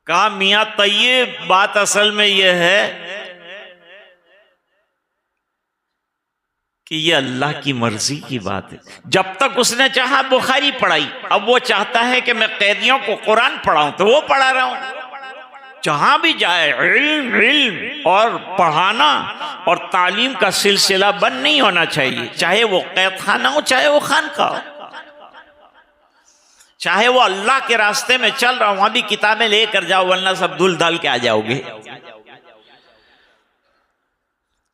कहा, मियां तैयब बात असल में यह है कि ये अल्लाह की मर्जी की बात है। जब तक उसने चाहा बुखारी पढ़ाई, अब वो चाहता है कि मैं कैदियों को कुरान पढ़ाऊं तो वो पढ़ा रहा हूं। जहां भी जाए इल्म और पढ़ाना और तालीम का सिलसिला बंद नहीं होना चाहिए, चाहे वो कैद खाना हो, चाहे वो खानका हो, चाहे वो अल्लाह के रास्ते में चल रहा हूं, वहां भी किताबें लेकर जाओ, वरना सब धुल धाल के आ जाओगे,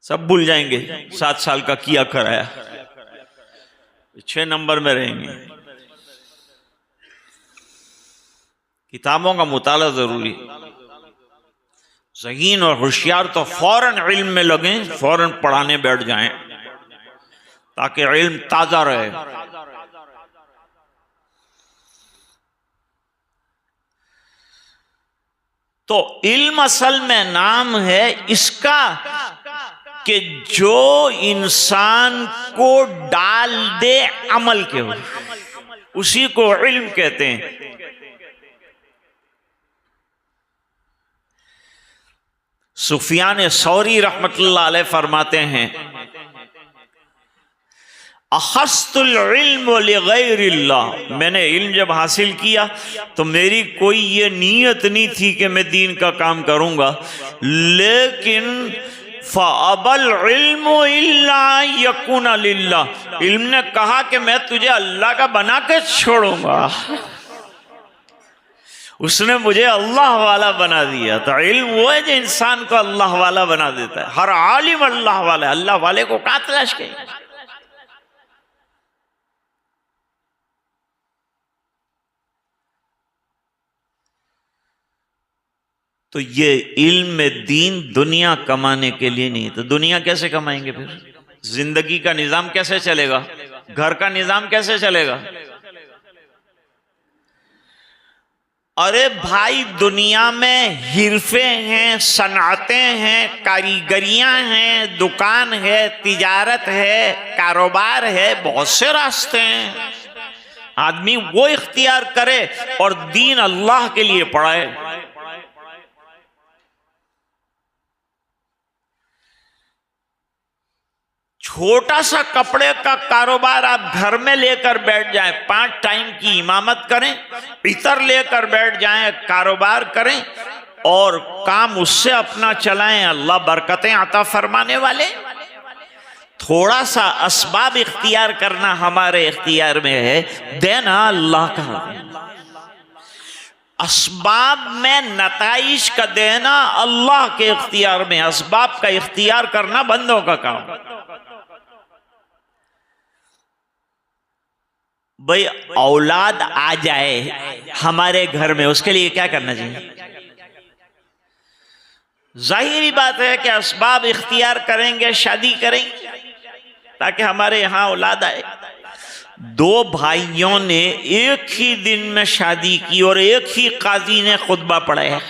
सब भूल जाएंगे। 7 साल का किया कराया, 6 नंबर में रहेंगे। किताबों का मुताला जरूरी। ज़हीन और होशियार तो फौरन इल्म में लगें, फौरन पढ़ाने बैठ जाएं ताकि इल्म ताजा रहे। तो इल्म असल में नाम है इसका कि जो इंसान को डाल दे अमल के हो, उसी को इल्म कहते हैं। सुफियान सौरी रहमतुल्लाह अलैह फरमाते हैं, अखस्तुल इल्म लिगैरिल्लाह, मैंने इल्म जब हासिल किया तो मेरी कोई ये नीयत नहीं थी कि मैं दीन का काम करूंगा, लेकिन फ़अबल इल्मु इल्ला यकुन लिल्लाह, इल्म ने कहा कि मैं तुझे अल्लाह का बना के छोड़ूंगा। उसने मुझे अल्लाह वाला बना दिया। तो इल्म वो है जो इंसान को अल्लाह वाला बना देता है। हर आलिम अल्लाह वाला है, अल्लाह वाले को कहां तलाश करें। तो ये इल्म दीन दुनिया कमाने के लिए नहीं, तो दुनिया कैसे कमाएंगे फिर? जिंदगी का निजाम कैसे चलेगा? घर का निजाम कैसे चलेगा? अरे भाई, दुनिया में हिरफे हैं, सनातें हैं, कारीगरियां हैं, दुकान है, तिजारत है, कारोबार है, बहुत से रास्ते हैं। आदमी वो इख्तियार करे और दीन अल्लाह के लिए पढ़ाए। छोटा सा कपड़े का कारोबार आप घर में लेकर बैठ जाएं, 5 टाइम की इमामत करें, इतर लेकर बैठ जाएं, कारोबार करें और काम उससे अपना चलाएं, अल्लाह बरकतें अता फरमाने वाले। थोड़ा सा असबाब इख्तियार करना हमारे इख्तियार में है, देना अल्लाह का। असबाब में नताइज का देना अल्लाह के इख्तियार में, असबाब का इख्तियार करना बंदों का काम। भाई, औलाद आ जाए हमारे घर में, उसके लिए क्या करना चाहिए? जाहिरी बात है कि असबाब इख्तियार करेंगे, शादी करेंगे ताकि हमारे यहां औलाद आए। 2 भाइयों ने एक ही दिन में शादी की और एक ही काजी ने खुतबा पढ़ाया।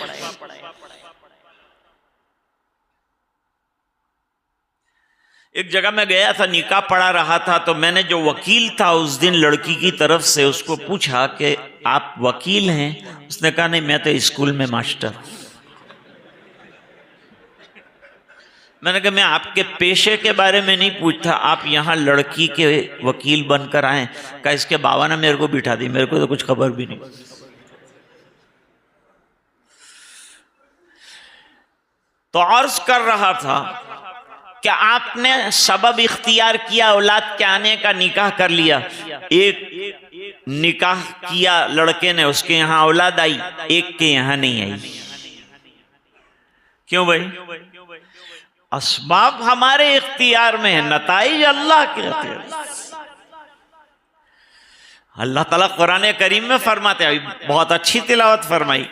एक जगह मैं गया था, निकाह पढ़ा रहा था, तो मैंने जो वकील था उस दिन लड़की की तरफ से उसको पूछा कि आप वकील हैं? उसने कहा नहीं, मैं तो स्कूल में मास्टर। मैंने कहा मैं आपके पेशे के बारे में नहीं पूछता, आप यहाँ लड़की के वकील बनकर आए। कहा इसके बाबा ने मेरे को बिठा दी, मेरे को तो कुछ खबर भी नहीं। तो अर्ज कर रहा था कि आपने सबब इख्तियार किया, औलाद के आने का, निकाह कर लिया। निकाह किया लड़के ने, उसके यहां औलाद आई, एक के यहां नहीं आई। क्यों भाई? असबाब हमारे इख्तियार में है, नताइज अल्लाह के इख्तियार। अल्लाह ताला कुरान करीम में फरमाते हैं, बहुत अच्छी तिलावत फरमाई,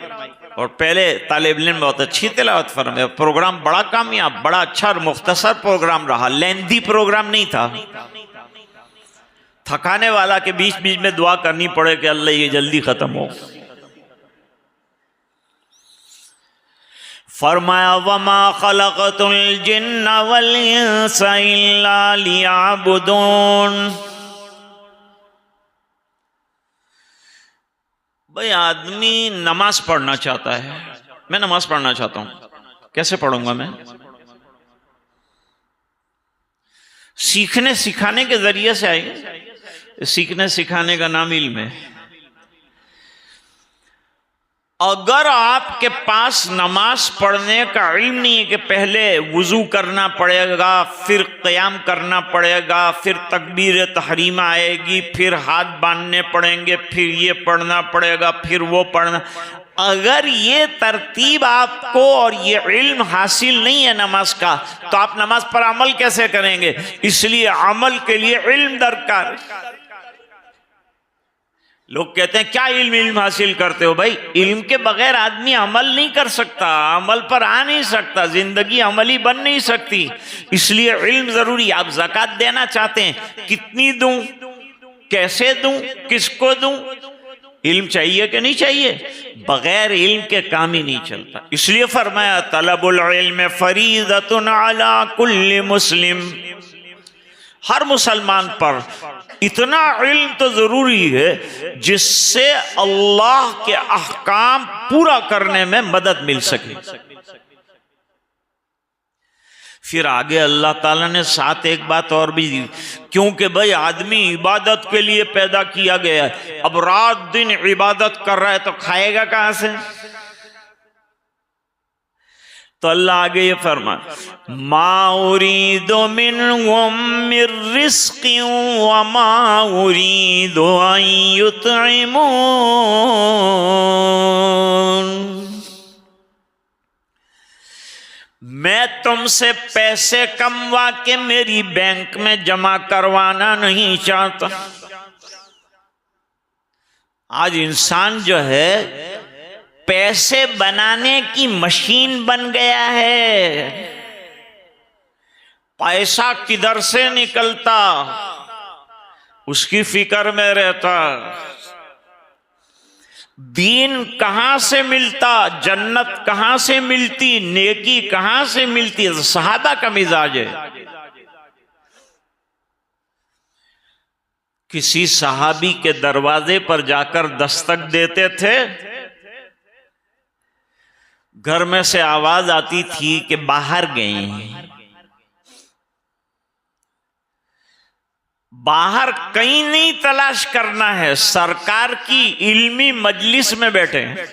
और पहले तालिब इल्म बहुत अच्छी तिलावत फरमाई। प्रोग्राम बड़ा कामयाब, बड़ा अच्छा और मुख्तसर प्रोग्राम रहा, लेंदी प्रोग्राम नहीं था, थकाने वाला के बीच बीच में दुआ करनी पड़े कि अल्लाह ये जल्दी खत्म हो। फरमाया वमा खलक़तुल जिन्ना वल इंसा इल्ला लियअबुदून। भाई आदमी नमाज पढ़ना चाहता है, मैं नमाज पढ़ना चाहता हूं, कैसे पढ़ूंगा मैं? सीखने सिखाने के जरिए से आएगा। सीखने सिखाने का नाम इल्म है। अगर आपके पास नमाज पढ़ने का इल्म नहीं है कि पहले वुजू करना पड़ेगा, फिर क़याम करना पड़ेगा, फिर तकबीर तहरीमा आएगी, फिर हाथ बांधने पड़ेंगे, फिर ये पढ़ना पड़ेगा, फिर वो पढ़ना, अगर ये तरतीब आपको और ये इल्म हासिल नहीं है नमाज का, तो आप नमाज पर अमल कैसे करेंगे? इसलिए अमल के लिए इल्म दरकार। लोग कहते हैं क्या इल्म हासिल करते हो? भाई इल्म के बगैर आदमी अमल नहीं कर सकता, अमल पर आ नहीं सकता, जिंदगी अमली बन नहीं सकती। इसलिए इल्म जरूरी। आप ज़कात देना चाहते हैं, कितनी दूं, कैसे दूं, किसको दूं? इल्म चाहिए कि नहीं चाहिए? बगैर इल्म के काम ही नहीं चलता। इसलिए फरमाया तलबुल इल्म फरीदतुन अला कुल्ली मुस्लिम। हर मुसलमान पर इतना इल्म तो जरूरी है जिससे अल्लाह के अहकाम पूरा करने में मदद मिल सके। फिर आगे अल्लाह ताला ने साथ एक बात और भी दी, क्योंकि भाई आदमी इबादत के लिए पैदा किया गया है। अब रात दिन इबादत कर रहा है तो खाएगा कहां से? तो अल्लाह आगे ये फरमा, मा उरीदु मिनहुम मिर रिज़्क़िन व मा उरीदु अन युतइमून। मैं तुमसे पैसे कमवा के मेरी बैंक में जमा करवाना नहीं चाहता। आज इंसान जो है पैसे बनाने की मशीन बन गया है। पैसा किधर से निकलता उसकी फिक्र में रहता, दीन कहां से मिलता, जन्नत कहां से मिलती, नेकी कहां से मिलती। सहाबा का मिजाज है। किसी सहाबी के दरवाजे पर जाकर दस्तक देते थे, घर में से आवाज आती थी कि बाहर गए हैं। बाहर कहीं नहीं तलाश करना है, सरकार की इल्मी मजलिस में बैठे हैं।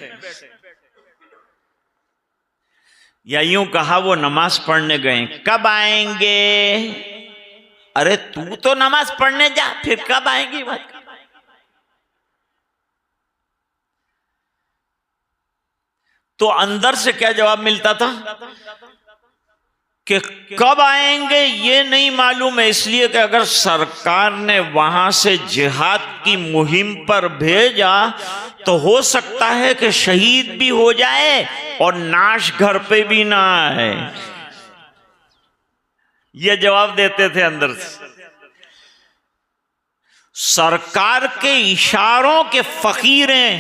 या यूं कहा वो नमाज पढ़ने गए, कब आएंगे? अरे तू तो नमाज पढ़ने जा, फिर कब आएंगी बात? तो अंदर से क्या जवाब मिलता था कि कब आएंगे ये नहीं मालूम है। इसलिए कि अगर सरकार ने वहां से जिहाद की मुहिम पर भेजा तो हो सकता है कि शहीद भी हो जाए और नाश घर पे भी ना आए। ये जवाब देते थे अंदर से। सरकार के इशारों के फकीर हैं,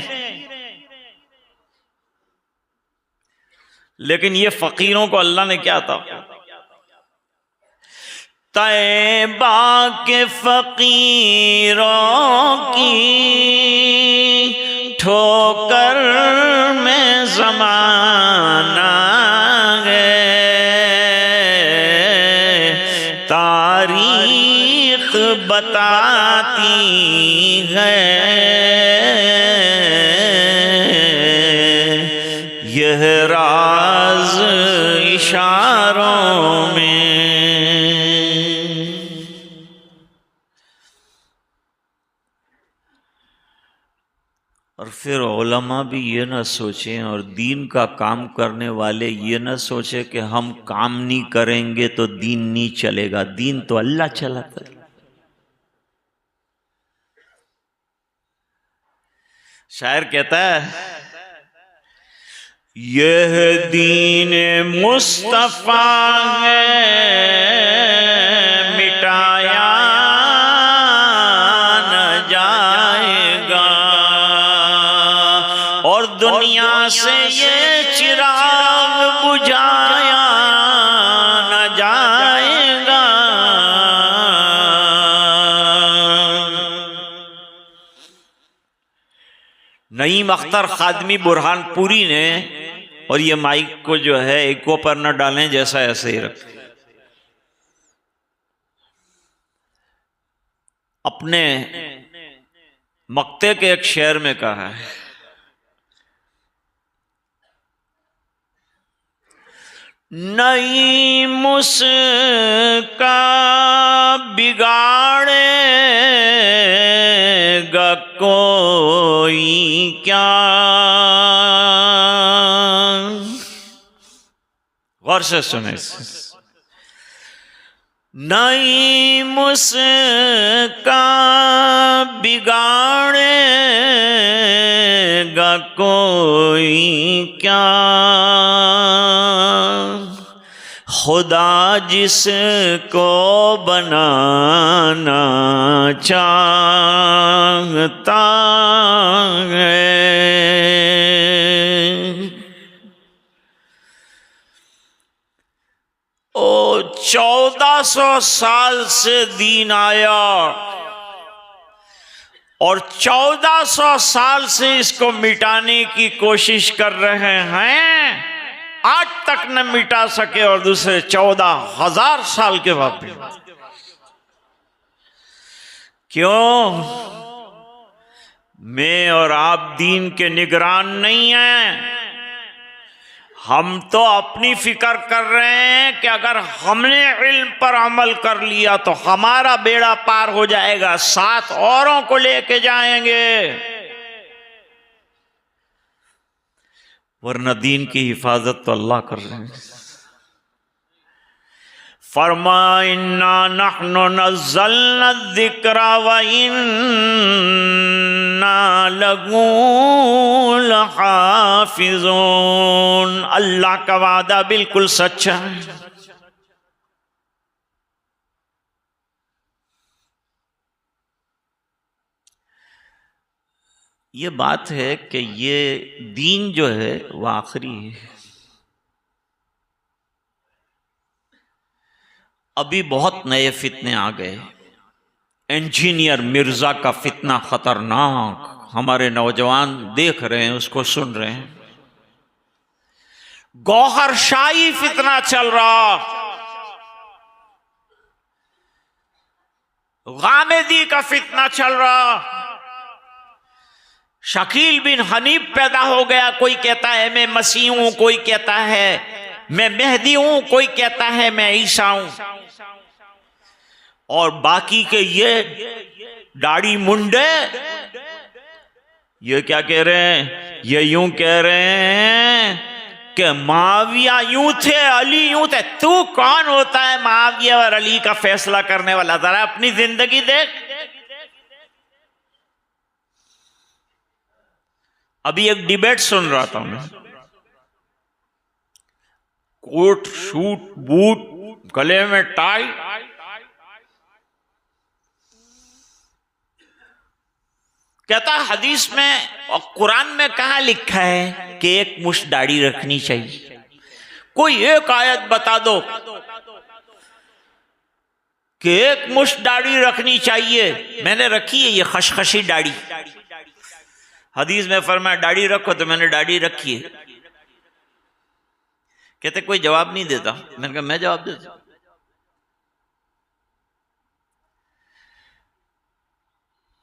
लेकिन ये फकीरों को अल्लाह ने क्या था? तैबा के फकीरों की ठोकर में ज़माना है, तारीख बताती है यह राज इशारों में। और फिर उलमा भी ये ना सोचें और दीन का काम करने वाले ये ना सोचे कि हम काम नहीं करेंगे तो दीन नहीं चलेगा। दीन तो अल्लाह चलाता है। शायर कहता है, यह दीन मुस्तफा है मिटाया न जाएगा, और दुनिया से ये चिराग बुझाया न जाएगा। नईम अख्तर खादमी बुरहानपुरी ने, और ये माइक को जो है इको पर न डालें, जैसा ऐसे ही रखें, अपने मक्ते के एक शेर में कहा है, नईम उसका बिगाड़ेगा कोई क्या। गौर से सुने, नईम उसका बिगाड़ेगा कोई क्या, खुदा जिसको बनाना चाहता है। ओ 1400 साल से दीन आया और 1400 साल से इसको मिटाने की कोशिश कर रहे हैं, आज तक न मिटा सके, और दूसरे 14,000 साल के बाद भी। क्यों? मैं और आप दीन के निगरान नहीं हैं। हम तो अपनी फिक्र कर रहे हैं कि अगर हमने इल्म पर अमल कर लिया तो हमारा बेड़ा पार हो जाएगा, साथ औरों को लेके जाएंगे, वरना दीन की हिफाजत तो अल्लाह कर रहे हैं। फरमा इन्ना नहनु नज़्ज़लना ज़िक्रा व इन्ना लहू लहाफ़िज़ून। अल्लाह का वादा बिल्कुल सच्चा है। ये बात है कि ये दीन जो है वो आखिरी है। अभी बहुत नए फितने आ गए। इंजीनियर मिर्जा का फितना खतरनाक, हमारे नौजवान देख रहे हैं, उसको सुन रहे हैं। गौहरशाही फितना चल रहा, गामेदी का फितना चल रहा। शकील बिन हनीफ पैदा हो गया, कोई कहता है मैं मसीह हूं, कोई कहता है मैं मेहदी हूं, कोई कहता है मैं ईसा हूं, और बाकी के ये दाढ़ी मुंडे ये क्या कह रहे हैं? ये यूं कह रहे हैं कि माविया यूं थे, अली यूं थे। तू कौन होता है माविया और अली का फैसला करने वाला? जरा अपनी जिंदगी देख। अभी एक डिबेट सुन रहा था मैं, कोट सूट बूट, गले में टाई, कहता हदीस में और कुरान में कहाँ लिखा है कि एक मुश्त दाढ़ी रखनी चाहिए? कोई एक आयत बता दो कि एक मुश्त दाढ़ी रखनी चाहिए। मैंने रखी है ये खशखशी दाढ़ी। हदीस में फरमाया दाढ़ी रखो, तो मैंने दाढ़ी रखी है। कहते कोई जवाब नहीं देता। मैंने कहा मैं जवाब देता।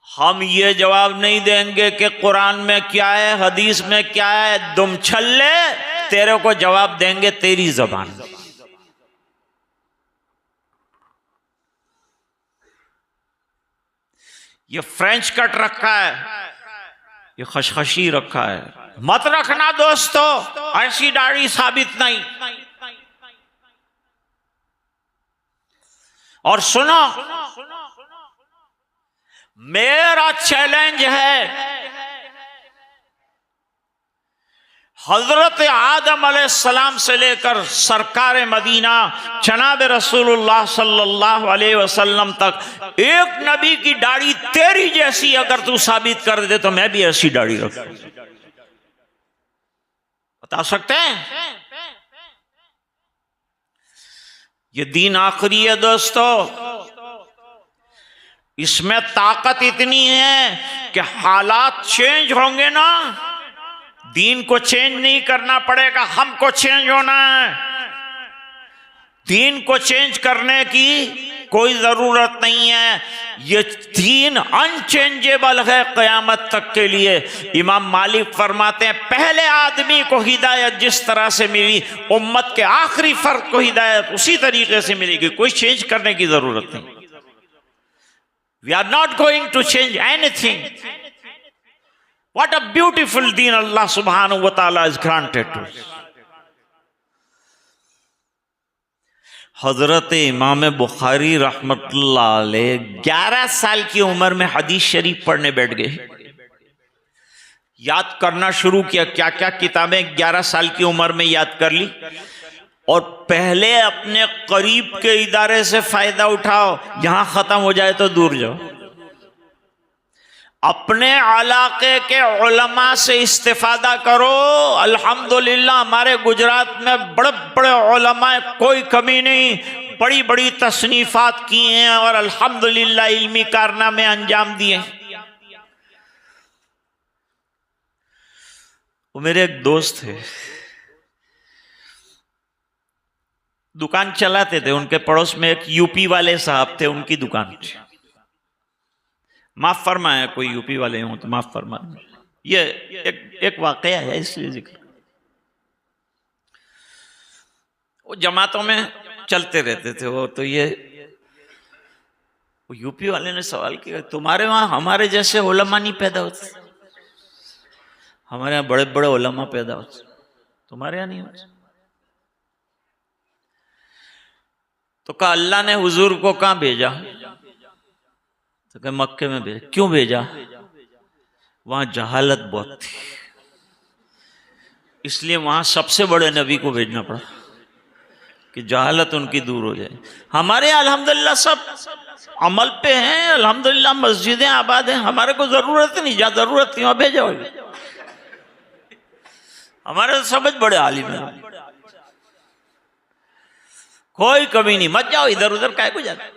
हम ये जवाब नहीं देंगे कि कुरान में क्या है, हदीस में क्या है। दुम छल्ले, तेरे को जवाब देंगे तेरी जबान। ये फ्रेंच कट रखा है, ये खशखशी रखा है, मत रखना दोस्तों, ऐसी दाढ़ी साबित नहीं। और सुनो, मेरा चैलेंज है, हजरत आदम अलैहिस्सलाम से लेकर सरकार मदीना जनाब रसूलुल्लाह सल्लल्लाहु अलैहि वसल्लम तक एक नबी की दाढ़ी तेरी जैसी अगर तू साबित कर दे तो मैं भी ऐसी दाढ़ी रखूं। बता सकते हैं? ये दीन आखिरी है दोस्तों, इसमें ताकत इतनी है कि हालात चेंज होंगे ना, दीन को चेंज नहीं करना पड़ेगा, हमको चेंज होना है। दीन को चेंज करने की कोई जरूरत नहीं है, ये दीन अनचेंजेबल है क़यामत तक के लिए। इमाम मालिक फरमाते हैं पहले आदमी को हिदायत जिस तरह से मिली, उम्मत के आखिरी फर्द को हिदायत उसी तरीके से मिलेगी, कोई चेंज करने की जरूरत नहीं। We are not going to change anything. What a beautiful deen Allah subhanahu wa ta'ala has granted to us. हजरत इमाम बुखारी रहमतुल्लाह अलैह 11 साल की उम्र में हदीस शरीफ पढ़ने बैठ गए। याद करना शुरू किया, क्या क्या किताबें 11 साल की उम्र में याद कर ली। और पहले अपने करीब के इदारे से फायदा उठाओ, यहां खत्म हो जाए तो दूर जाओ। अपने इलाके के उलमा से इस्तिफादा करो। अल्हम्दुलिल्लाह हमारे गुजरात में बड़े बड़े उलमा, कोई कमी नहीं, बड़ी बड़ी तसनीफात की हैं और अल्हम्दुलिल्लाह इल्मी कारनामे अंजाम दिए। वो मेरे एक दोस्त थे, दुकान चलाते थे, उनके पड़ोस में एक यूपी वाले साहब थे, उनकी दुकान थी। माफ फरमाए कोई यूपी वाले हों तो माफ फरमा, ये एक वाकया है इसलिए जिक्र। वो जमातों में चलते रहते थे वो, तो ये वो यूपी वाले ने सवाल किया तुम्हारे वहां हमारे जैसे उलमा नहीं पैदा होते? हमारे यहाँ बड़े बड़े उलमा पैदा होते, तुम्हारे यहाँ नहीं होते? तो कहा अल्लाह ने हुजूर को कहाँ भेजा? तो कहा मक्के में भेजा। क्यों भेजा? वहां जहालत बहुत थी, इसलिए वहां सबसे बड़े नबी को भेजना पड़ा कि जहालत उनकी दूर हो जाए। हमारे अल्हम्दुलिल्लाह सब अमल पे हैं, अल्हम्दुलिल्लाह मस्जिदें आबाद हैं, हमारे को जरूरत नहीं, जहां जरूरत थी वहां भेजा होगा। हमारे समझ बड़े आलिम हैं, कोई कमी नहीं, मत जाओ इधर उधर, काय को जाते।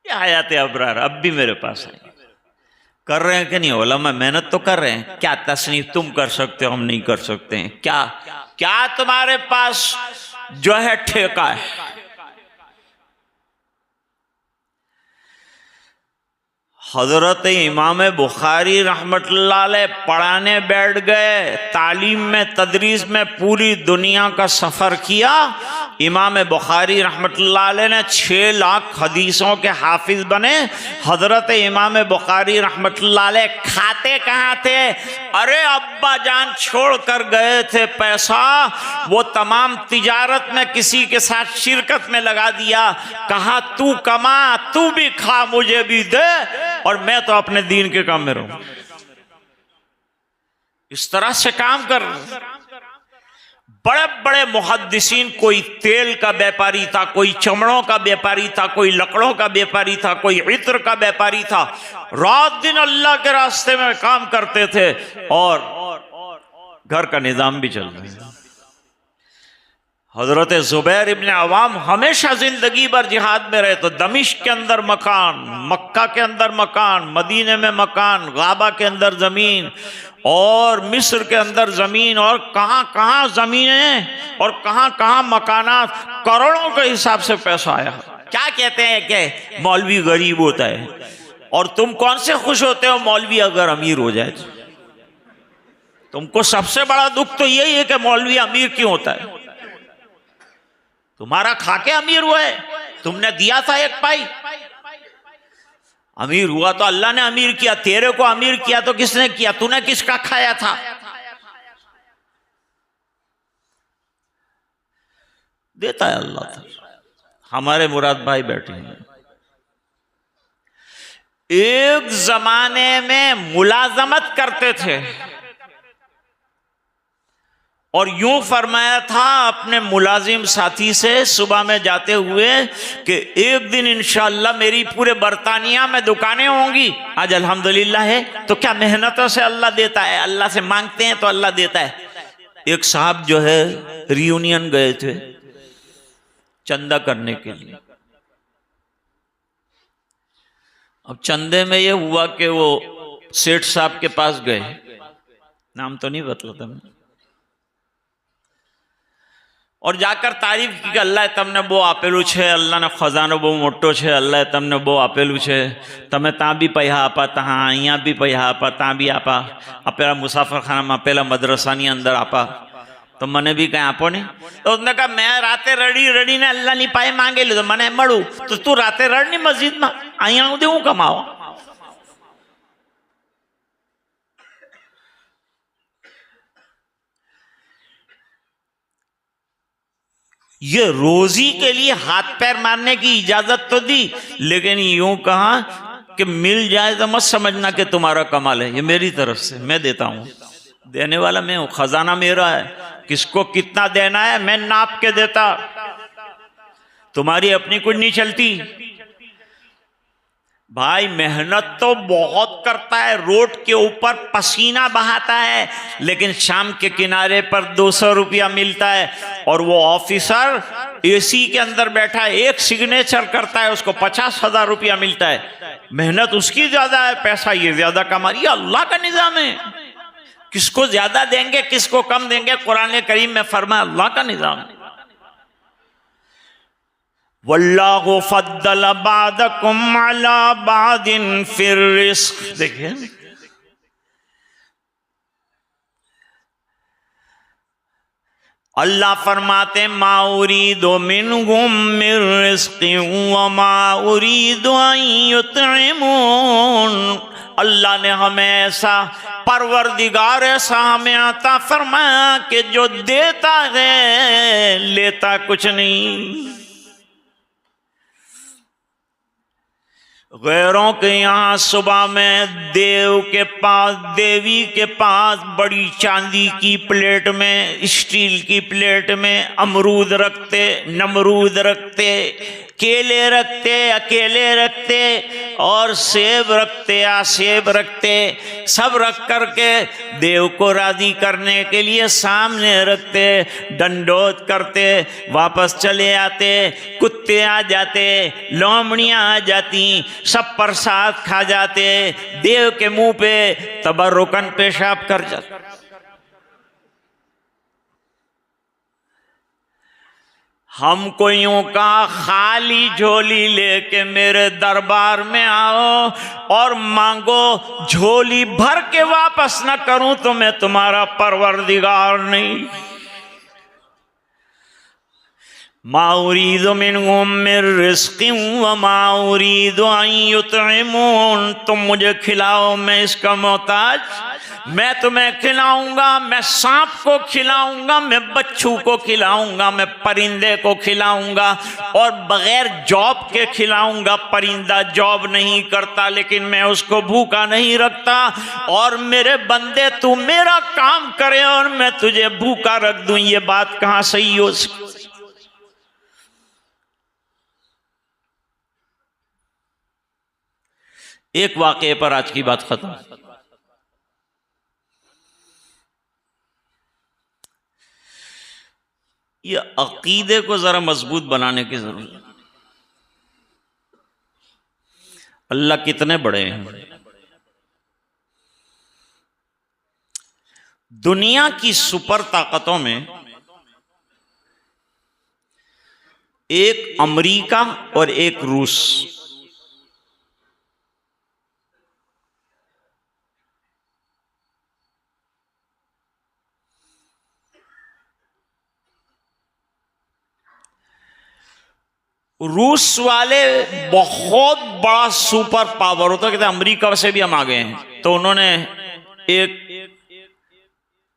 ये आयत अबरार अब भी मेरे पास है, कर रहे हैं कि नहीं? उलमा मेहनत तो कर रहे हैं। क्या तसनीफ तुम कर सकते हो, हम नहीं कर सकते हैं? क्या क्या तुम्हारे पास जो है ठेका है? हजरत इमाम बुखारी रहमतुल्लाह अलैह पढ़ाने बैठ गए, तालीम में तदरीस में पूरी दुनिया का सफ़र किया। इमाम बुखारी रहमतुल्लाह अलैह ने 6 लाख हदीसों के हाफिज बने। हजरत इमाम बुखारी रहमतुल्लाह अलैह खाते कहाँ थे? अरे अब्बा जान छोड़ कर गए थे पैसा, वो तमाम तिजारत में किसी के साथ शिरकत में लगा दिया। कहा तू कमा, तू भी खा, मुझे भी दे, और मैं तो अपने दीन के काम में रहूं। इस तरह से काम कर। बड़े बड़े मुहद्दिसीन, कोई तेल का व्यापारी था, कोई चमड़ों का व्यापारी था, कोई लकड़ों का व्यापारी था, कोई इत्र का व्यापारी था, रात दिन अल्लाह के रास्ते में काम करते थे और घर का निजाम भी चल रहा है। हजरत जुबैर इब्न अवाम हमेशा जिंदगी भर जिहाद में रहे, तो दमिश्क के अंदर मकान, मक्का के अंदर मकान, मदीने में मकान, गाबा के अंदर जमीन और मिस्र के अंदर जमीन, और कहां कहां जमीनें और कहां कहां मकानात, करोड़ों के हिसाब से पैसा आया। क्या कहते हैं कि मौलवी गरीब होता है, और तुम कौन से खुश होते हो मौलवी अगर अमीर हो जाए? तुमको सबसे बड़ा दुख तो यही है कि मौलवी अमीर क्यों होता है। तुम्हारा खाके अमीर हुआ है, तुमने दिया था 1 पाई। अमीर हुआ तो अल्लाह ने अमीर किया, तेरे को अमीर किया तो किसने किया? तूने किसका खाया था? देता है अल्लाह। हमारे मुराद भाई बैठे हैं, एक जमाने में मुलाजमत करते थे और यूं फरमाया था अपने मुलाजिम साथी से सुबह में जाते हुए कि एक दिन इंशाअल्लाह मेरी पूरे बरतानिया में दुकानें होंगी। आज अल्हम्दुलिल्लाह है, तो क्या मेहनतों से अल्लाह देता है, अल्लाह से मांगते हैं तो अल्लाह देता है। एक साहब जो है रियूनियन गए थे चंदा करने के लिए। अब चंदे में ये हुआ कि वो सेठ साहब के पास गए, नाम तो नहीं बतलाता मैं, और जाकर तारीफ की कि अल्लाह तमने बो आपेलू छे, अल्लाह ने खजानो बो मोटो छे, अल्लाह तमने बो आपेलू छे, तमे ता भी पैसा आपा, तहाँ अहियाँ भी पैसा आपा, ता भी आपा, अपेला मुसाफर खाना में अपेला मदरसानी अंदर आपा, तो मने भी कहीं आपो नहीं। तो उसने कहा मैं राते रड़ी रड़ी ने अल्लाह नहीं पाए मांगे ली तो मने मड़ू, तो तू राते रड़ नहीं मस्जिद में, अहियाँ दे हूँ कमाओ। ये रोजी के लिए हाथ पैर मारने की इजाजत तो दी, लेकिन यूं कहा कि मिल जाए तो मत समझना कि तुम्हारा कमाल है, ये मेरी तरफ से मैं देता हूं, देने वाला मैं हूं, खजाना मेरा है, किसको कितना देना है मैं नाप के देता, तुम्हारी अपनी कुछ नहीं चलती। भाई मेहनत तो बहुत करता है, रोड के ऊपर पसीना बहाता है, लेकिन शाम के किनारे पर 200 रुपया मिलता है, और वो ऑफिसर एसी के अंदर बैठा है, एक सिग्नेचर करता है उसको 50,000 रुपया मिलता है। मेहनत उसकी ज्यादा है, पैसा ये ज्यादा कमा रही है। अल्लाह का निजाम है, किसको ज्यादा देंगे किसको कम देंगे, कुरान करीम में फरमाया अल्लाह का निजाम है। वल्लाहु फद्दल बादकुम अला बादिन फिर रिस्क। देखिए अल्लाह फरमाते मा उरीदु मिनहुम मिर रिस्किन व मा उरीदु अन युतइमून। अल्लाह ने हमें ऐसा परवरदिगार ऐसा हमें आता फरमाया कि जो देता है लेता कुछ नहीं। गैरों के यहाँ सुबह में देव के पास देवी के पास बड़ी चांदी की प्लेट में स्टील की प्लेट में अमरूद रखते, नमरूद रखते, केले रखते, अकेले रखते, और सेब रखते या सेब रखते, सब रख करके देव को राजी करने के लिए सामने रखते, दंडोत करते, वापस चले आते, कुत्ते आ जाते, लोमड़ियाँ आ जाती, सब प्रसाद खा जाते, देव के मुंह पे तबर्रुकन पेशाब कर जाते। हमको यूं कहा खाली झोली लेके मेरे दरबार में आओ और मांगो, झोली भर के वापस न करूं तो मैं तुम्हारा परवरदिगार नहीं। मा उरीदु मिनहुम मिर रिस्किन व मा उरीदु अन युतइमून। तुम मुझे खिलाओ, मैं इसका मोहताज, मैं तुम्हें खिलाऊंगा, मैं सांप को खिलाऊंगा, मैं बच्चू को खिलाऊंगा, मैं परिंदे को खिलाऊंगा, और बगैर जॉब के खिलाऊंगा। परिंदा जॉब नहीं करता लेकिन मैं उसको भूखा नहीं रखता। और मेरे बंदे तू मेरा काम करे और मैं तुझे भूखा रख दूं, ये बात कहां सही हो सकती? एक वाकये पर आज की बात खत्म। ये अकीदे को जरा मजबूत बनाने की जरूरत है। अल्लाह कितने बड़े हैं। दुनिया की सुपर ताकतों में एक अमेरिका और एक रूस, रूस वाले बहुत बड़ा सुपर पावर होता, कहते अमेरिका से भी हम आ गए हैं। तो उन्होंने एक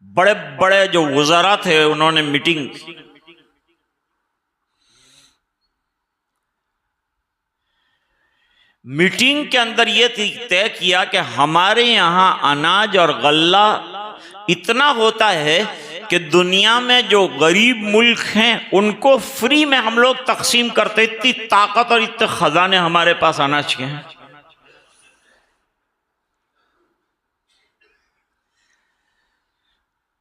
बड़े बड़े जो वज़रा थे उन्होंने मीटिंग, मीटिंग के अंदर यह तय किया कि हमारे यहां अनाज और गल्ला इतना होता है कि दुनिया में जो गरीब मुल्क हैं उनको फ्री में हम लोग तकसीम करते। इतनी ताकत और इतने खजाने हमारे पास अनाज के हैं।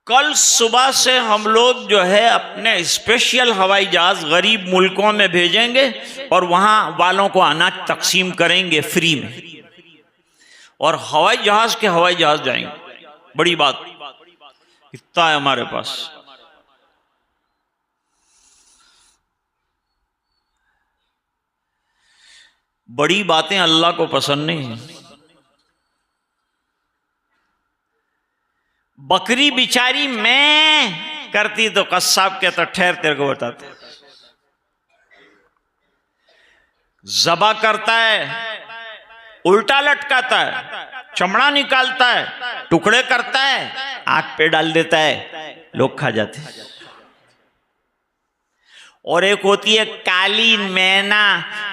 कल सुबह से हम लोग जो है अपने स्पेशल हवाई जहाज गरीब मुल्कों में भेजेंगे और वहां वालों को अनाज तकसीम करेंगे फ्री में, और हवाई जहाज के हवाई जहाज जाएंगे। बड़ी बात, इतना है हमारे पास। बड़ी बातें अल्लाह को पसंद नहीं है। बकरी बिचारी मैं करती तो कस्साब के तो ठहर तेरे को बताता, ज़बा करता है, उल्टा लटकाता है, चमड़ा निकालता है, टुकड़े करता है, आग पे डाल देता है, लोग खा जाते हैं। और एक होती है काली मैना,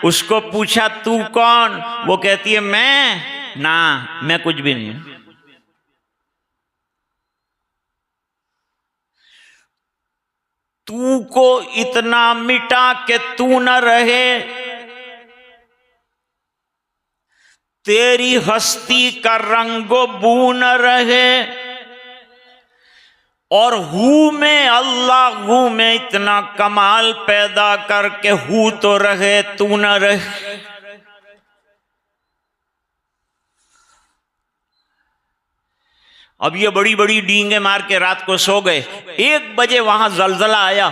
उसको पूछा तू कौन, वो कहती है मैं कुछ भी नहीं। तू को इतना मिटा के तू न रहे, तेरी हस्ती का रंगो बू न रहे, और हू में अल्लाह हू में इतना कमाल पैदा करके हू तो रहे तू न रहे। अब ये बड़ी बड़ी डींगे मार के रात को सो गए। 1 बजे वहां जलजला आया,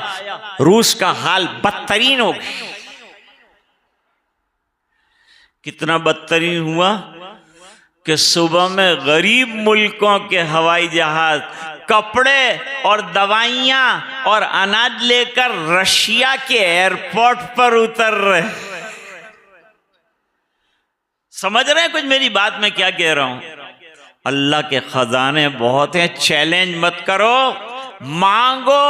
रूस का हाल बदतरीन हो गया। कितना बदतरीन हुआ कि सुबह में गरीब मुल्कों के हवाई जहाज कपड़े और दवाइयां और अनाज लेकर रशिया के एयरपोर्ट पर उतर रहे। समझ रहे हैं कुछ मेरी बात में क्या कह रहा हूं? अल्लाह के खजाने बहुत हैं, चैलेंज मत करो, मांगो।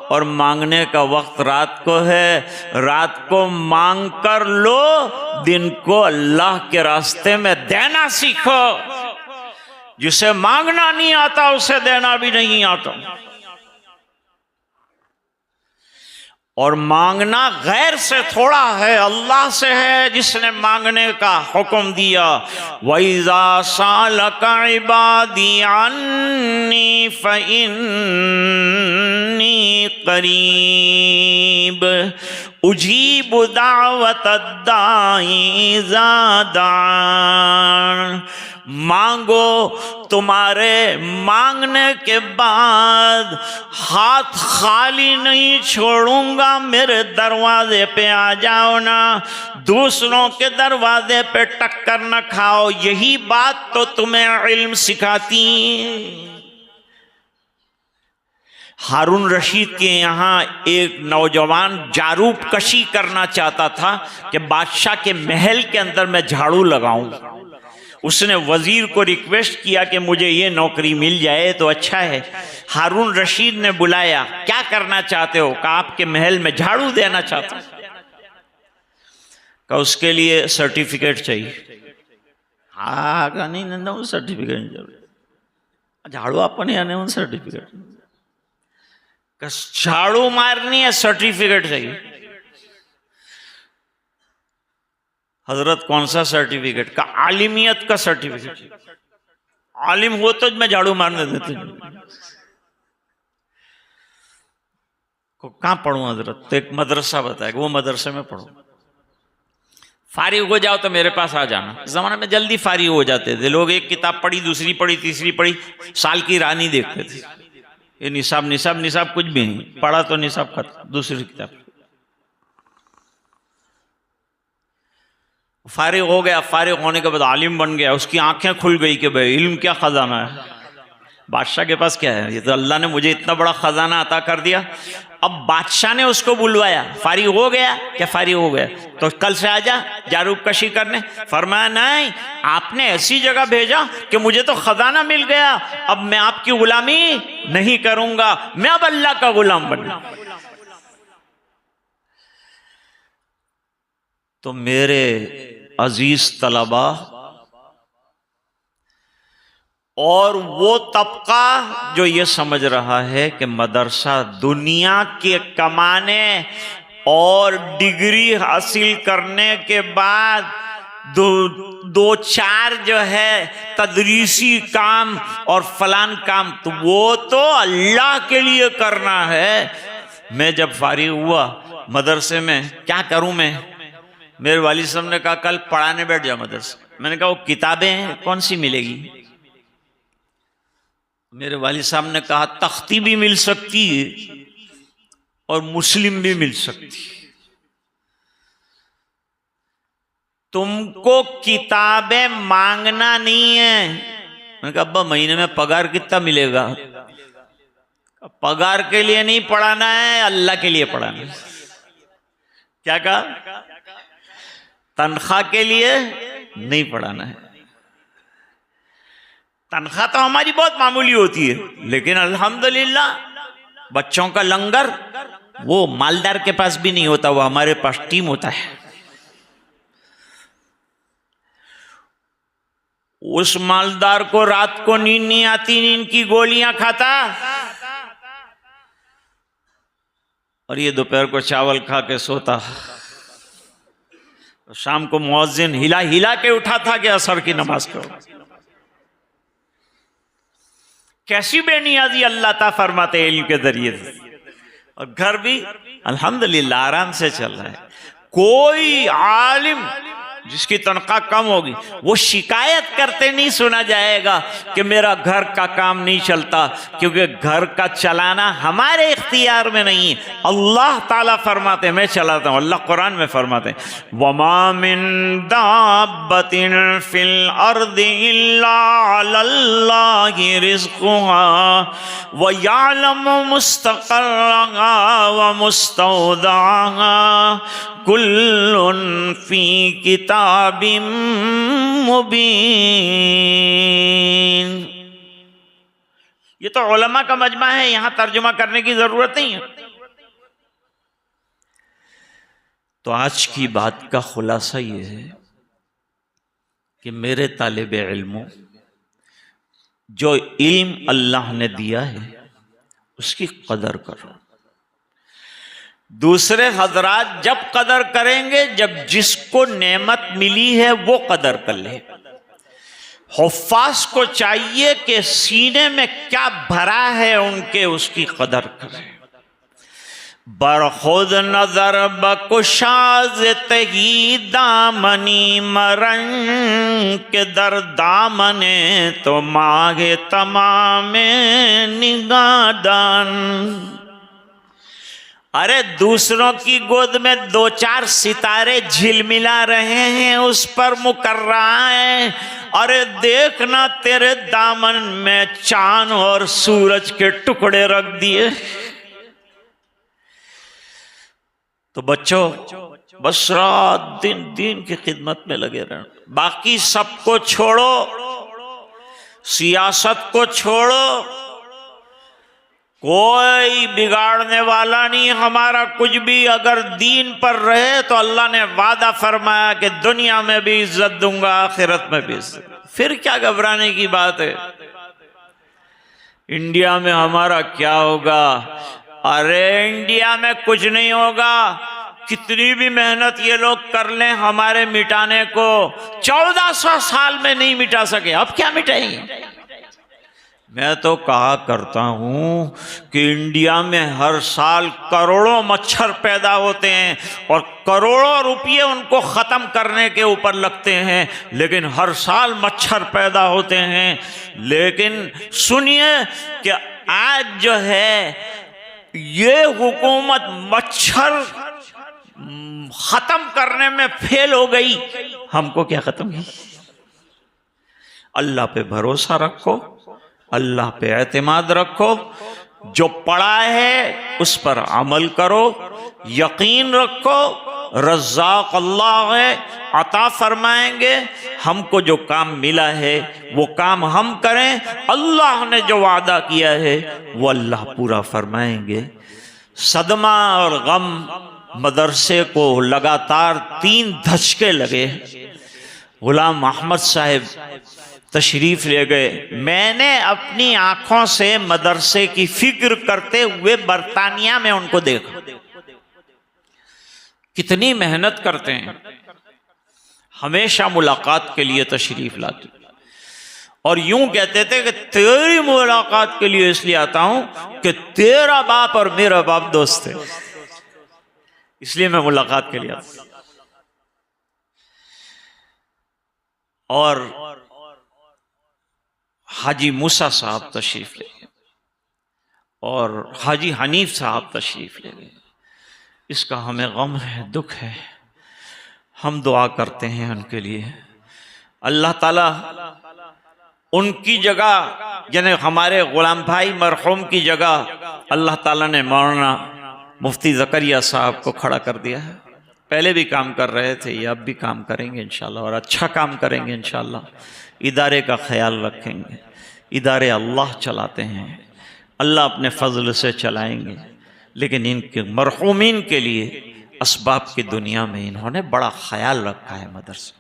और मांगने का वक्त रात को है, रात को मांग कर लो, दिन को अल्लाह के रास्ते में देना सीखो। जिसे मांगना नहीं आता उसे देना भी नहीं आता। और मांगना गैर से थोड़ा है, अल्लाह से है जिसने मांगने का हुक्म दिया। वइज़ा सालका इबादी अन्नी फ़इन्नी क़रीब उजीबु दावतद दाई इज़ा दान। मांगो, तुम्हारे मांगने के बाद हाथ खाली नहीं छोड़ूंगा। मेरे दरवाजे पे आ जाओ ना, दूसरों के दरवाजे पे टक्कर न खाओ। यही बात तो तुम्हें इल्म सिखाती। हारून रशीद के यहाँ एक नौजवान जारूब कशी करना चाहता था कि बादशाह के महल के अंदर मैं झाड़ू लगाऊं। उसने वजीर को रिक्वेस्ट किया कि मुझे ये नौकरी मिल जाए तो अच्छा है। हारून रशीद ने बुलाया, क्या करना चाहते हो? कहा आपके महल में झाड़ू देना चाहता हूं। कहा उसके लिए सर्टिफिकेट चाहिए। हाँ कहा नहीं सर्टिफिकेट जरूर, झाड़ू अपने आने सर्टिफिकेट, झाड़ू मारनी है सर्टिफिकेट चाहिए। हजरत कौन सा सर्टिफिकेट? का आलिमियत का सर्टिफिकेट। आलिम हो तो मैं झाड़ू मारने देते। को कहां पढ़ूं हजरत? तो एक मदरसा बताया, वो मदरसे में पढ़ो, फारिग हो जाओ तो मेरे पास आ जाना। इस जमाने में जल्दी फारिग हो जाते थे लोग, एक किताब पढ़ी, दूसरी पढ़ी, तीसरी पढ़ी, साल की राह नहीं देखते थे। ये निसाब कुछ भी नहीं पढ़ा तो निसाब खत्म, दूसरी किताब। फारिग हो गया, फारिग होने के बाद आलिम बन गया, उसकी आंखें खुल गई कि भाई इल्म क्या खजाना है, बादशाह के पास क्या है। ये तो अल्लाह ने मुझे इतना बड़ा खजाना अता कर दिया। अब बादशाह ने उसको बुलवाया, फारिग हो गया क्या? फारिग हो गया, तो कल से आजा जारूब कशी करने। फरमाया नहीं, आपने ऐसी जगह भेजा कि मुझे तो खजाना मिल गया, अब मैं आपकी गुलामी नहीं करूंगा, मैं अब अल्लाह का गुलाम बन। तो मेरे अजीज तलबा और वो तबका जो ये समझ रहा है कि मदरसा दुनिया के कमाने और डिग्री हासिल करने के बाद दो चार जो है तदरीसी काम और फलान काम, तो वो तो अल्लाह के लिए करना है। मैं जब फारिग हुआ मदरसे में, क्या करूं मैं? मेरे वालिद साहब ने कहा कल पढ़ाने बैठ जाओ मदरसे। मैंने कहा वो किताबें कौन सी मिलेगी? मेरे वालिद साहब ने कहा तख्ती भी मिल सकती है और मुस्लिम भी मिल सकती है, तुमको किताबें मांगना नहीं है। मैंने कहा अब्बा महीने में पगार कितना मिलेगा? पगार के लिए नहीं पढ़ाना है, अल्लाह के लिए पढ़ाना है। क्या कहा? तनख्वाह के लिए नहीं पढ़ाना है। तनख्वाह तो हमारी बहुत मामूली होती है, लेकिन अल्हम्दुलिल्लाह बच्चों का लंगर वो मालदार के पास भी नहीं होता, वो हमारे पास टीम होता है। उस मालदार को रात को नींद नहीं आती, नींद की गोलियां खाता, और ये दोपहर को चावल खा के सोता। शाम को मुअज्जिन हिला हिला के उठा था कि असर की नमाज करो। कैसी बेनियाजी अल्लाह ता फरमाते इल्म के जरिए से, और घर भी अल्हम्दुलिल्लाह आराम से चल रहा है। कोई आलिम जिसकी तनख्वाह कम होगी वो शिकायत करते नहीं सुना जाएगा कि मेरा घर का काम नहीं चलता, क्योंकि घर का चलाना हमारे इख्तियार में नहीं है। अल्लाह ताला फरमाते मैं चलाता हूँ। अल्लाह कुरान में फरमाते वमा मिन दाब्बतिन फिल अर्दि इल्ला अलल्लाहि रिज़्क़ुहा व यअलमु मुस्तक़र्रहा व मुस्तौदअहा कुल्लुन फी किताबिम मुबीन। ये तो उलमा का मजमा है, यहां तर्जुमा करने की जरूरत नहीं है। तो आज की बात का खुलासा ये है कि मेरे तालिबे इल्मों, जो इल्म अल्लाह ने दिया है उसकी कदर करो। दूसरे हजरात जब कदर करेंगे जब जिसको नेमत मिली है वो कदर कर ले। हुफ्फाज को चाहिए कि सीने में क्या भरा है उनके, उसकी कदर करें। बरखुद नजर बकुशाज तही दामनी मरंग के दर दामने तो मांगे तमामे निगादान। अरे दूसरों की गोद में दो चार सितारे झिलमिला रहे हैं, उस पर मुकर्रा है। अरे देखना तेरे दामन में चांद और सूरज के टुकड़े रख दिए। तो बच्चों बस रात दिन दीन की खिदमत में लगे रहना, बाकी सबको छोड़ो, सियासत को छोड़ो, कोई बिगाड़ने वाला नहीं हमारा कुछ भी। अगर दीन पर रहे तो अल्लाह ने वादा फरमाया कि दुनिया में भी इज्जत दूंगा, आखिरत में भी इज्जत। फिर क्या घबराने की बात है? इंडिया में हमारा क्या होगा? अरे इंडिया में कुछ नहीं होगा। कितनी भी मेहनत ये लोग कर लें हमारे मिटाने को, 1400 साल में नहीं मिटा सके, अब क्या मिटाएंगे? मैं तो कहा करता हूं कि इंडिया में हर साल करोड़ों मच्छर पैदा होते हैं और करोड़ों रुपये उनको ख़त्म करने के ऊपर लगते हैं, लेकिन हर साल मच्छर पैदा होते हैं। लेकिन सुनिए कि आज जो है ये हुकूमत मच्छर ख़त्म करने में फेल हो गई, हमको क्या ख़त्म की? अल्लाह पे भरोसा रखो, अल्लाह पे एतमाद रखो। जो पढ़ा है उस पर अमल करो, यकीन रखो रज़्ज़ाक़ अल्लाह है, अता फरमाएंगे। हमको जो काम मिला है वो काम हम करें, अल्लाह ने जो वादा किया है वो अल्लाह पूरा फरमाएंगे। सदमा और गम मदरसे को लगातार 3 धचके लगे। गुलाम अहमद साहब तशरीफ ले गए। मैंने अपनी आंखों से मदरसे की फिक्र करते हुए बरतानिया में उनको देखा, कितनी मेहनत करते हैं, हमेशा मुलाकात के लिए तशरीफ लाते और यूं कहते थे कि तेरी मुलाकात के लिए इसलिए आता हूं कि तेरा बाप और मेरा बाप दोस्त है, इसलिए मैं मुलाकात के लिए आता। और हाजी मूसा साहब तशरीफ ले गए और हाजी हनीफ साहब तशरीफ ले गए। इसका हमें गम है, दुख है, हम दुआ करते हैं उनके लिए। अल्लाह ताला उनकी जगह, यानी हमारे गुलाम भाई मरहूम की जगह अल्लाह ताला ने मौलाना मुफ्ती ज़करिया साहब को खड़ा कर दिया है। पहले भी काम कर रहे थे, ये अब भी काम करेंगे इंशाल्लाह, और अच्छा काम करेंगे इंशाल्लाह। इदारे का ख्याल रखेंगे। इदारे अल्लाह चलाते हैं, अल्लाह अपने फजल से चलाएंगे, लेकिन इनके मरहूमीन के लिए असबाब की दुनिया में इन्होंने बड़ा ख्याल रखा है मदरसे।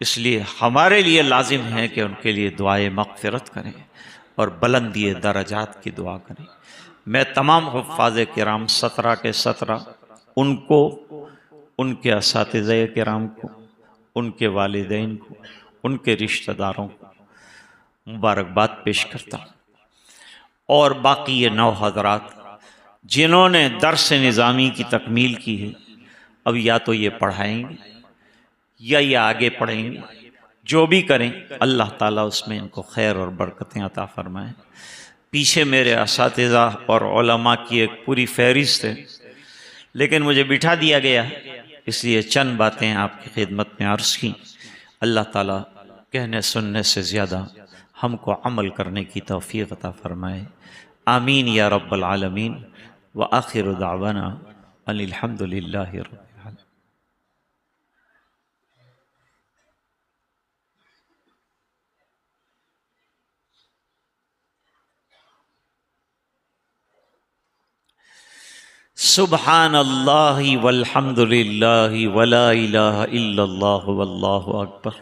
इसलिए हमारे लिए लाजिम है कि उनके लिए दुआए मग़फ़िरत करें और बुलंदी दरजात की दुआ करें। मैं तमाम हुफ़्फ़ाज़ किराम 17 के 17 उनको, उनके असातिज़े किराम को, उनके वालिदैन को, उनके रिश्तेदारों को मुबारकबाद पेश करता हूँ। और बाकी ये 9 हज़रात जिन्होंने दर्स निज़ामी की तकमील की है, अब या तो ये पढ़ाएंगे या ये आगे पढ़ेंगे, जो भी करें अल्लाह ताला उसमें इनको खैर और बरकतें अता फरमाएँ। पीछे मेरे असातिज़ा और उलमा की एक पूरी फहरिस्त है, लेकिन मुझे बिठा दिया गया, इसलिए चंद बातें आपकी खिदमत में अर्ज़ की। अल्लाह ताला कहने सुनने से ज़्यादा हमको अमल करने की तौफ़ीक़ अता फ़रमाए। आमीन या रब्बल आलमीन। व आखिरु दावाना अनिल हम्दुलिल्लाहि रब्बिल आलमीन। सुब्हानल्लाहि वल्हम्दुलिल्लाहि वला इलाहा इल्लल्लाहु वल्लाहु अकबर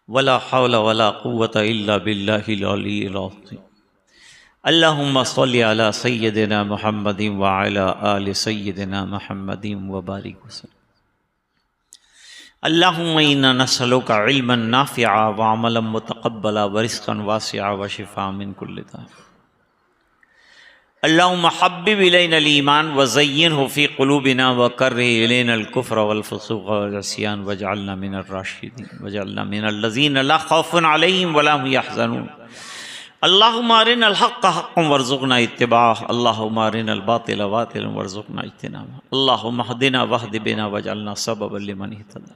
वला हौला वला कुव्वता इल्ला बिल्लाहिल अलिय्यिल अज़ीम। अल्लाहुम्मा सल्लि अला सय्यिदिना मुहम्मदिन व अला आलि सय्यिदिना मुहम्मदिन व बारिक वसल्लम। अल्लाहुम्मा इन्ना नसअलुका इल्मन नाफ़िअ व अमलन मुतक़ब्बला व रिज़्क़न वासिअ व शिफ़ाअ मिन कुल्लि दा। अल्लाहुम्मा हब्बिब इलैनल ईमान व ज़य्यिनहु फ़ी क़ुलूबिना व कर्रिह इलैनल कुफ़्र वल फ़ुसूक़ वल इस्यान वजअलना मिनर राशिदीन वजअलना मिनल लज़ीना ला ख़ौफ़ुन अलैहिम व ला हुम यहज़नून। अल्लाहुम्मा अरिनल हक़्क़ हक़्क़न वरज़ुक़ना इत्तिबाअह, अल्लाहुम्मा अरिनल बातिला बातिलन वरज़ुक़ना इज्तिनाबह। अल्लाहुम्मा हदिना वहदि बिना वजअलना सबबन लिमन इहतदा।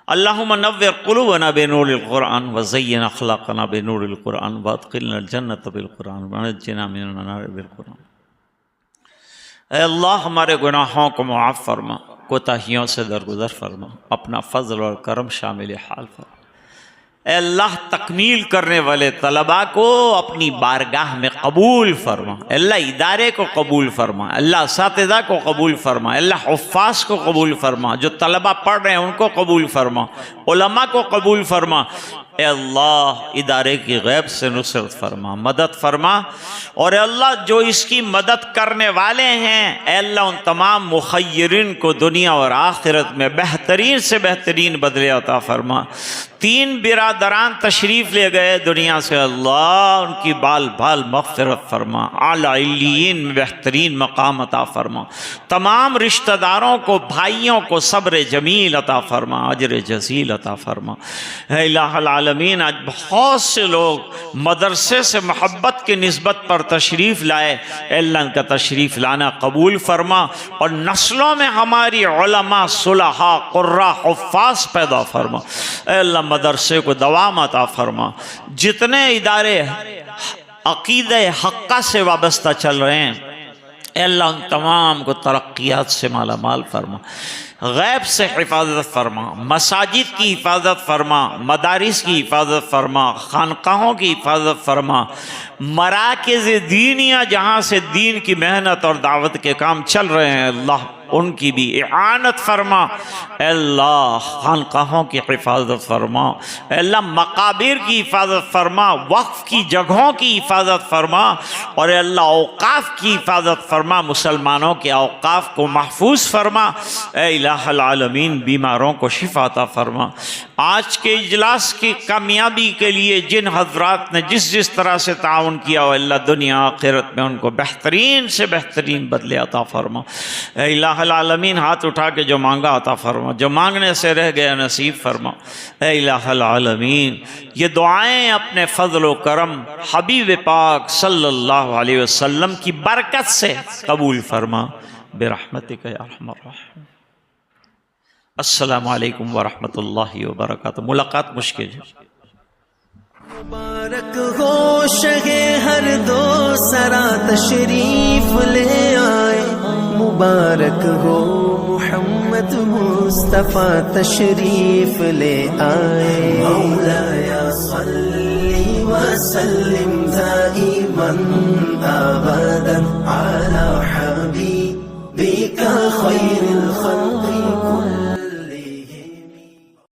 अल्लाहुम्मा नव्विर क़ुलूबना बिनूरिल क़ुरआन व ज़य्यिन अख़लाक़ना बिनूरिल क़ुरआन व अदख़िलनल जन्नत बिल क़ुरआन व नज्जिना मिनन नार बिल क़ुरआन। ऐ अल्लाह हमारे गुनाहों को मुआफ़ फरमा, कोताहियों से दरगुज़र फरमा, अपना फ़ज़ल और करम शामिल हाल फरमा। ऐ अल्लाह तकमील करने वाले तलबा को अपनी बारगाह में कबूल फरमा। अल्लाह इदारे को कबूल फरमा, अल्लाह असातिज़ा को कबूल फरमा, अल्लाह हुफ़्फ़ाज़ को कबूल फरमा, जो तलबा पढ़ रहे हैं उनको कबूल फरमा, उलमा को कबूल फरमा। ए अल्लाह इदारे की गैब से नुसरत फरमा, मदद फरमा। और अल्लाह जो इसकी मदद करने वाले हैं, ए अल्लाह उन तमाम मुखय्यरीन को दुनिया और आखिरत में बेहतरीन से बेहतरीन बदले अता फरमा। 3 बिरादरान तशरीफ़ ले गए दुनिया से, अल्लाह उनकी बाल बाल मग़फ़िरत फरमा, आला इल्लियीन में बेहतरीन मकाम अता फरमा। तमाम रिश्तेदारों को, भाइयों को सब्र जमील अता फरमा, अजर जज़ील अता फरमा। इलाहुल आलमीन, आज बहुत से लोग मदरसे से मोहब्बत की निस्बत पर तशरीफ़ लाए, अल्लाह का तशरीफ़ लाना कबूल फरमा और नस्लों में हमारी उलमा, सुलहा, कुर्रा, हुफ़्फ़ाज़ पैदा फरमा। अल्लाह मदरसे को दवाम अता फरमा। जितने इदारे अकीदे हक्का से वाबस्ता चल रहे हैं, ऐ अल्लाह उन तमाम को तरक्कियात से माला माल फरमा, गैब से हिफाजत फरमा, मसाजिद की हिफाजत फरमा, मदारिस की हिफाजत फरमा, खानकाहों की हिफाजत फरमा, मराकिज़ दीनिया जहाँ से दीन की मेहनत और दावत के काम चल रहे हैं अल्लाह उनकी भी इआनत फरमा। अल्लाह खानकाहों की हिफाजत फरमा, अल्लाह मकाबिर की हिफाजत फरमा, वक्फ की जगहों की हिफाजत फरमा, और अल्लाह औकाफ की हिफाजत फरमा, मुसलमानों के औकाफ को महफूज फरमा। ए इलाहुल आलमीन बीमारों को शिफा अता फरमा। आज के इजलास की कामयाबी के लिए जिन हजरात ने जिस जिस तरह से ताउन किया हो अल्लाह दुनिया आखिरत में उनको बेहतरीन से बेहतरीन बदले अता फरमा। ए इलाहुल आलमीन हाथ उठा के जो मांगा अता फरमा, जो मांगने से रह गया नसीब फरमा। ए इलाहुल आलमीन ये दुआएं अपने फजल व करम हबीब पाक सल्लल्लाहु अलैहि वसल्लम की बरकत से कबूल फरमा बिरहमतिक या अरहमर राहिमीन। अस्सलामु अलैकुम व रहमतुल्लाहि व बरकातुहू। मुलाकात मुश्किल है। मुबारक हो शगे हर दो सरा तशरीफ ले आए, मुबारक हो मोहम्मद मुस्तफ़ा तशरीफ ले आए। मौलाया सल्ली व सल्लिम दाइमन अबदन अला हबीबिका खैरिल खल्क़ि